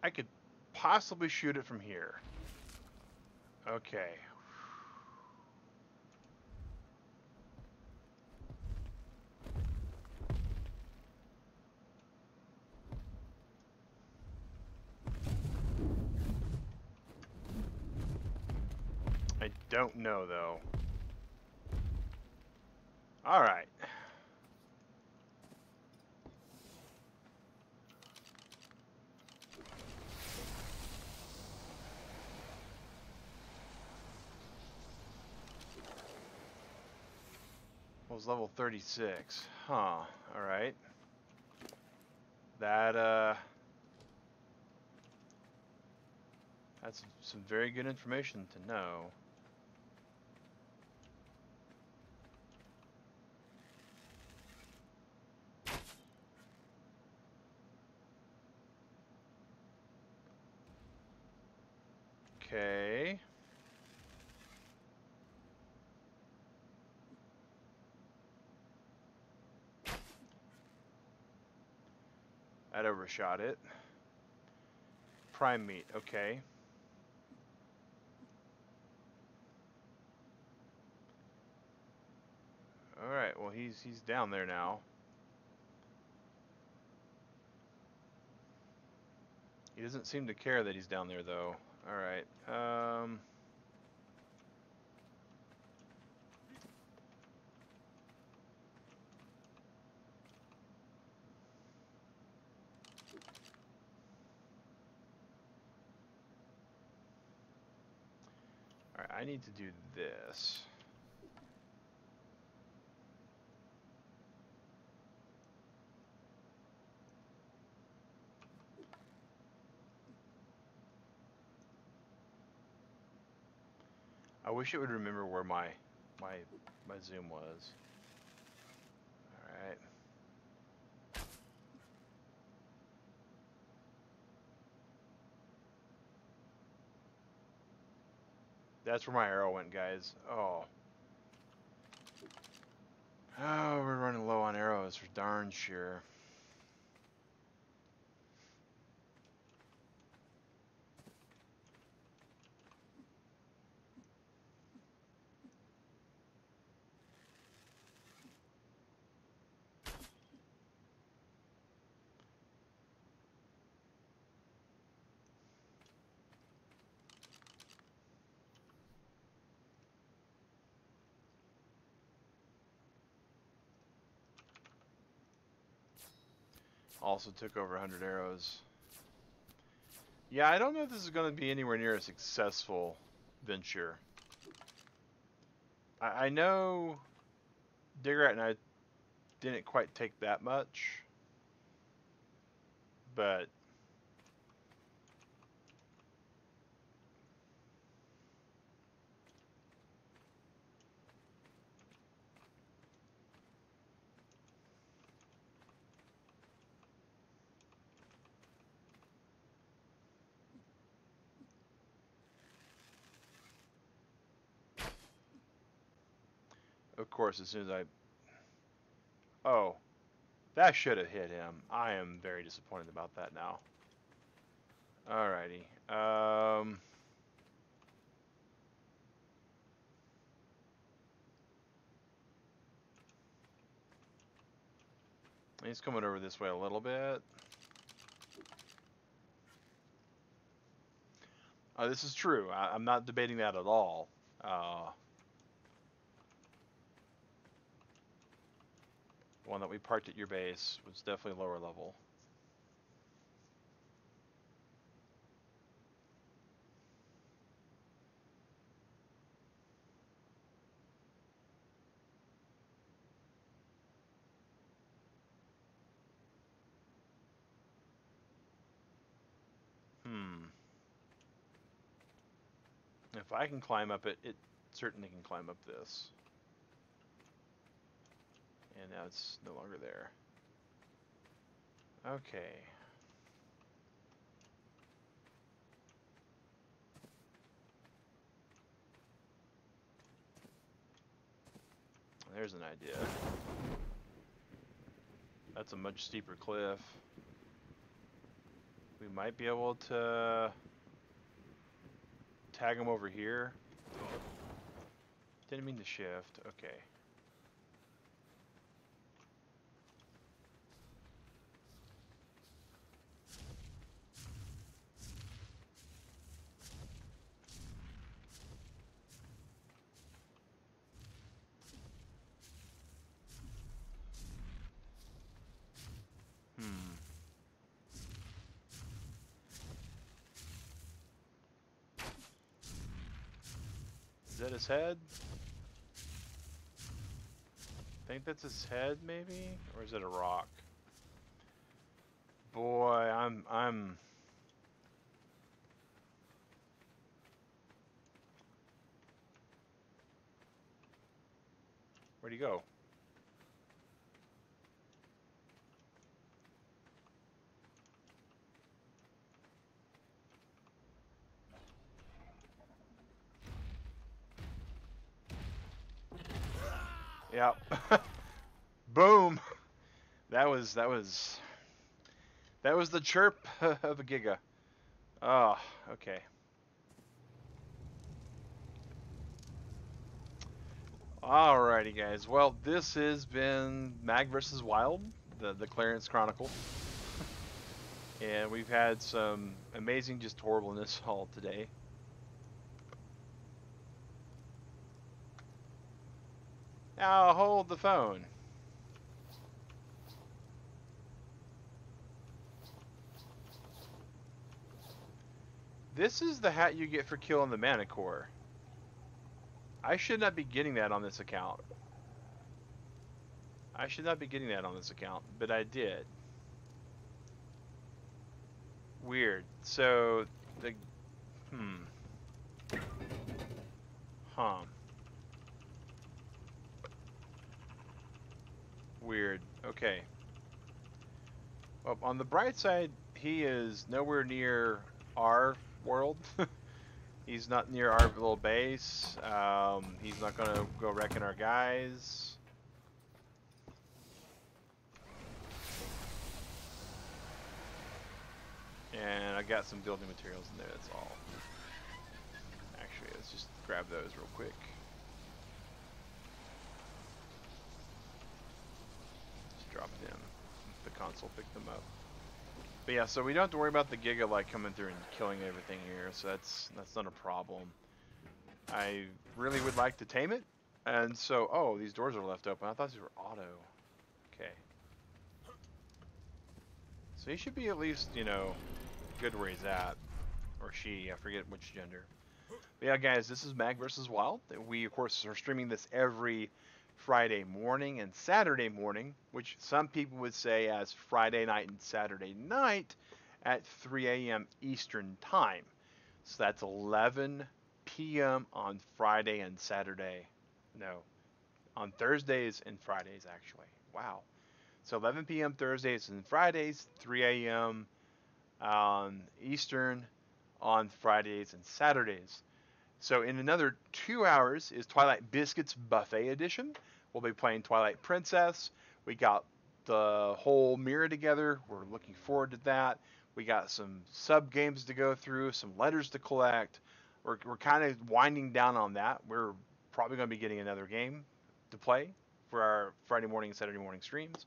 I could possibly shoot it from here. Okay. don't know, though. Alright. Was level 36. Huh. Alright. That's some very good information to know. Okay. I'd overshot it. Prime meat, okay. Alright, well he's down there now. He doesn't seem to care that he's down there though. Alright. Alright, I need to do this. I wish it would remember where my zoom was. Alright. That's where my arrow went, guys. Oh. Oh, we're running low on arrows for darn sure. Also took over 100 arrows. Yeah, I don't know if this is going to be anywhere near a successful venture. I know Digrat and I didn't quite take that much, but of course, as soon as oh, that should have hit him. I am very disappointed about that now. Alrighty. He's coming over this way a little bit. This is true. I'm not debating that at all. One that we parked at your base was definitely lower level. If I can climb up it, it certainly can climb up this. And now it's no longer there. Okay. There's an idea. That's a much steeper cliff. We might be able to tag him over here. Didn't mean to shift. Okay. that his head? I think that's his head, maybe? Or is it a rock? Boy, I'm... Where'd he go? Yep. Boom. That was the chirp of a Giga. Oh, okay. Alrighty, guys. Well, this has been Mag vs. Wild, the Clarence Chronicle. And we've had some amazing just horribleness all today. Now hold the phone. This is the hat you get for killing the Manicore. I should not be getting that on this account. I should not be getting that on this account, but I did. Weird. So, the... Huh. Weird. Okay. Well, on the bright side, he is nowhere near our world. He's not near our little base. He's not gonna go wrecking our guys. And I got some building materials in there, that's all. Actually, let's just grab those real quick. Just drop them. The console picked them up. But yeah, so we don't have to worry about the Giga like coming through and killing everything here, so that's not a problem. I really would like to tame it, and so oh, these doors are left open. I thought these were auto. Okay. So he should be at least, you know, good where he's at, or she. I forget which gender. But yeah, guys, this is Mag vs. Wild. We of course are streaming this every Friday morning and Saturday morning, which some people would say as Friday night and Saturday night at 3 a.m. Eastern Time. So that's 11 p.m. on Friday and Saturday. No, on Thursdays and Fridays, actually. Wow. So 11 p.m. Thursdays and Fridays, 3 a.m. Eastern on Fridays and Saturdays. So in another 2 hours is Twilight Biscuits Buffet Edition. We'll be playing Twilight Princess. We got the whole mirror together. We're looking forward to that. We got some sub games to go through, some letters to collect. We're kind of winding down on that. We're probably going to be getting another game to play for our Friday morning and Saturday morning streams.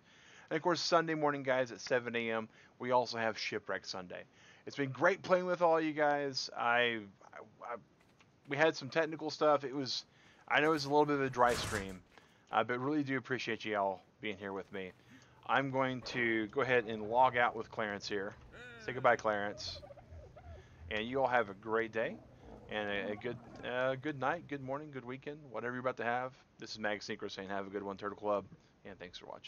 And of course, Sunday morning, guys, at 7 a.m., we also have Shipwreck Sunday. It's been great playing with all you guys. We had some technical stuff. I know it was a little bit of a dry stream, but really do appreciate you all being here with me. I'm going to go ahead and log out with Clarence here. Say goodbye, Clarence. And you all have a great day and a good night, good morning, good weekend, whatever you're about to have. This is Mag Synchro saying have a good one, Turtle Club, and thanks for watching.